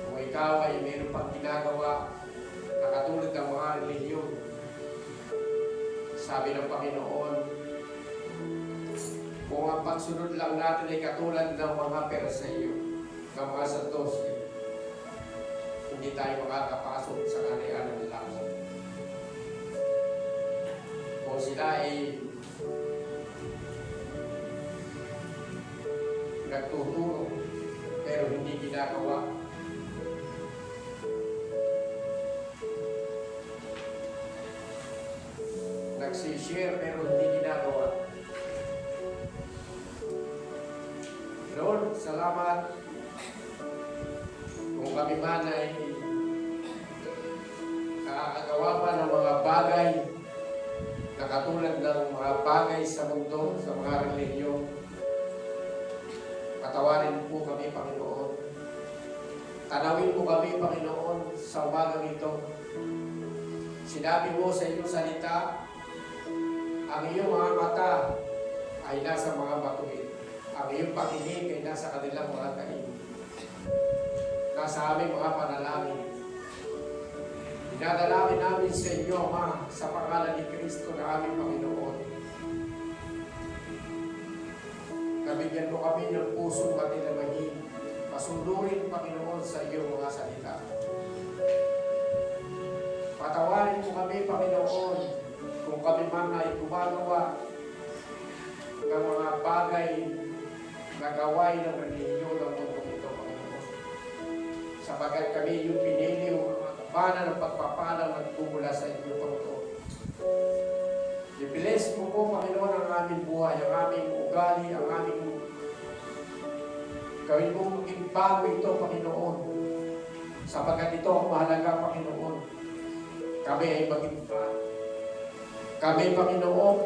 Kung ikaw ay mayroon pang ginagawa na katulad ng mga relihiyon, sabi ng Panginoon, kung ang pagsunod lang natin ay katulad ng mga Perseo, ng mga Saduceo, hindi tayo makakapasok sa kaharian ng langit. Kung sila ay nagtuturo pero hindi ginagawa, nagsishare pero hindi ginagawa. Lord, salamat kung kami man ay nakakagawa pa ng mga bagay na katulad ng mga bagay sa mundo, sa mga relihiyon. Patawarin po kami, Panginoon. Tanawin po kami, Panginoon, sa umagang ito. Sinabi mo sa iyong salita, ang iyong mga mata ay nasa mga batuin. Ang iyong pakinig ay nasa kanilang mga kain. Nasa aming mga panalangin. Dinadalangin namin sa inyo, Ama, sa pangalan ni Kristo na aming Panginoon. Nabigyan mo kami ng pusong matinamahin. Pasunurin, Panginoon, sa iyong mga salita. Patawarin mo kami, Panginoon, kung kami man ay gumagawa ng mga bagay na gawain ng relihiyon ng mundo ito, Panginoon. Sapagat kami yung pinili yung mga kabana ng pagpapalang nagmumula sa inyo, Panginoon. I-bless mo po, Panginoon, ang aming buhay, ang aming ugali, ang aming gawin mo maging bago ito, Panginoon. Sapagat ito ang mahalaga, Panginoon. Kami ay maging bago. Kami, Panginoon,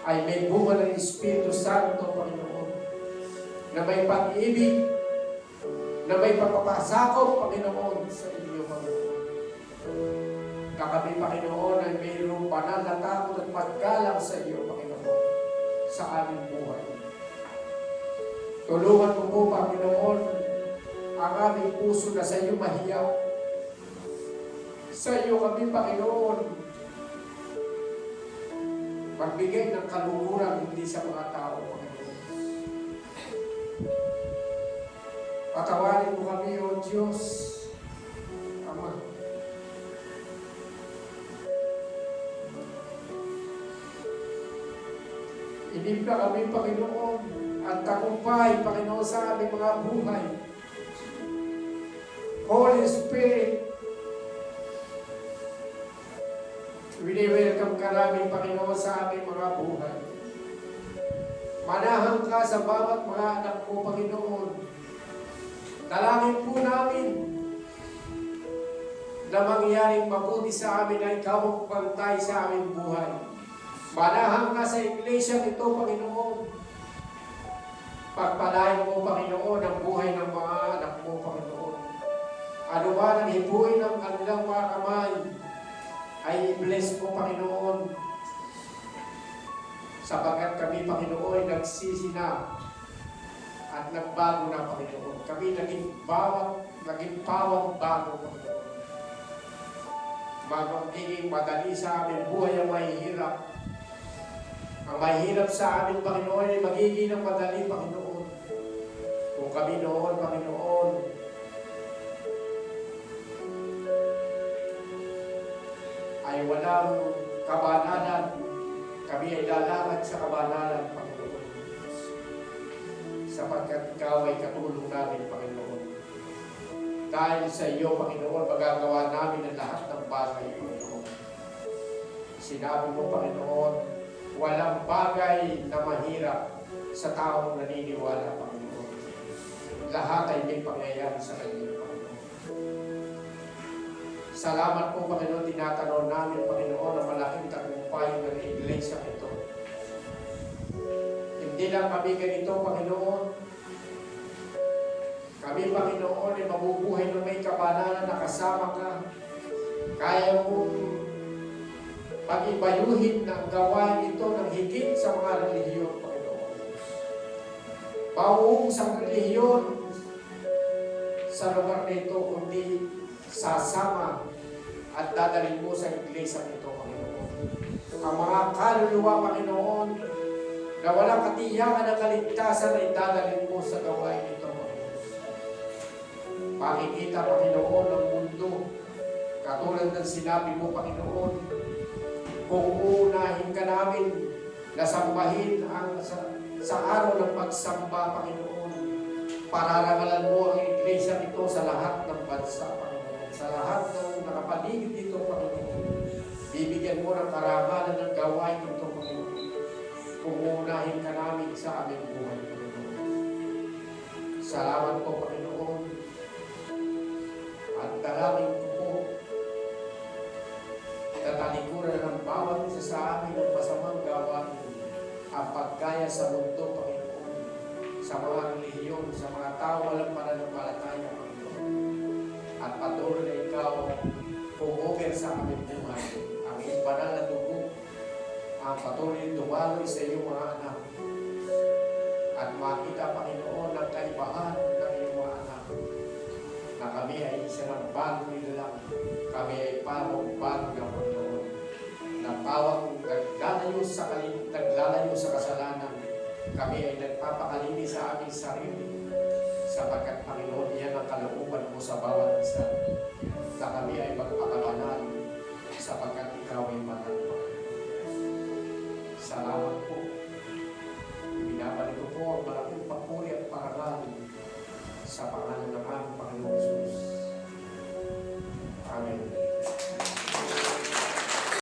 ay may bunga ng Espiritu Santo, Panginoon, na may pag-ibig, na may pagpapasakop, Panginoon, sa inyo, Panginoon. Na kami, Panginoon, ay mayroong banal na takot at paggalang sa iyo, Panginoon, sa aming buhay. Tulungan mo po, Panginoon, ang aming puso na sa iyo mahiya. Sa iyo kami, Panginoon, magbigay ng kaluhuran hindi sa mga tao, Panginoon. Patawarin mo kami, O Diyos, Ama. Inibla kami, Panginoon, at tagumpay, Panginoon, sa aming mga buhay. Holy Spirit, wini-welcome ka namin, Panginoon, sa aming mga buhay. Manahan ka sa bawat mga anak mo, Panginoon. Dalangin po namin na mangyaring mabuti sa amin ay ikaw ang pantay sa aming buhay. Manahan ka sa iglesia nito, Panginoon. Pagpalain mo, Panginoon, ang buhay ng mga anak mo, Panginoon. Ano ba ang hibuin ng kanilang mga kamay, ay i-bless mo, Panginoon. Sapagat kami, Panginoon, ay nagsisi na at nagbago na, Panginoon. Kami naging pawang bago, Panginoon. Magiging madali sa amin buhay ang mahihirap. Ang mahihirap sa amin, Panginoon, ay magiging ng madali, Panginoon. Kung kami noon, Panginoon, ay walang kabanalan, kami ay lalakad sa kabanalan, Panginoon. Sapagkat ikaw ay katulong namin, Panginoon. Dahil sa iyo, Panginoon, magagawa namin ang lahat ng bagay, Panginoon. Sinabi mo, Panginoon, walang bagay na mahirap sa taong naniniwala, Panginoon. Lahat ay may pangyayari sa kanya, Panginoon. Salamat po, Panginoon, tinatanaw namin, Panginoon, na malaking tagumpay ng iglesia ito. Hindi lang kami ganito, Panginoon. Kami, Panginoon, ay mabubuhay ng may kabanalan na kasama ka. Kaya mong pag-ibayuhin ng gawain ito ng higit sa mga relihiyon, Panginoon. Pauong sa relihiyon sa lugar nito, kundi sasama at dadalhin mo sa iglesia nito, Panginoon. Ang mga kaluluwa, Panginoon, na walang katiyakan ng kaligtasan ay dadalhin mo sa gawain ito, Panginoon. Pakikita, Panginoon, ng mundo, katulad ng sinabi mo, Panginoon, kung uunahin ka namin na sambahin ang sa araw ng pagsamba, Panginoon, pararangalan mo ang iglesia nito sa lahat ng bansa, Panginoon, sa lahat ng nakapaligid dito, Panginoon. Bibigyan mo ng karangalan ng gawain ito, Panginoon, kung uunahin ka namin sa aming buhay, Panginoon. Salamat po, Panginoon, at dalangin ko po tatalikuran ng bawat isa sa amin ng masamang gawain ang paggaya sa mundo, Panginoon, sa mga relihiyon, sa mga tao walang pananampalataya, Panginoon. At patuloy na ikaw pumover sa aming buhay. Ang iyong banal na dugo ang patuloy dumaloy sa iyong mga anak. At makita, Panginoon, ang kaibahan ng iyong mga anak na kami ay isa ng bagong nilalang. Kami ay parang bago na, Panginoon, na bawang naglalayo sa kasalanan. Kami ay nagpapakalinis sa aming sarili, sapagkat, Panginoon, yan ang kalooban mo sa bawat isa, na kami ay magpakabanal, sapagkat ikaw ay banal. Salamat po. Binabalik ko po ang malaking papuri at parangal sa pangalan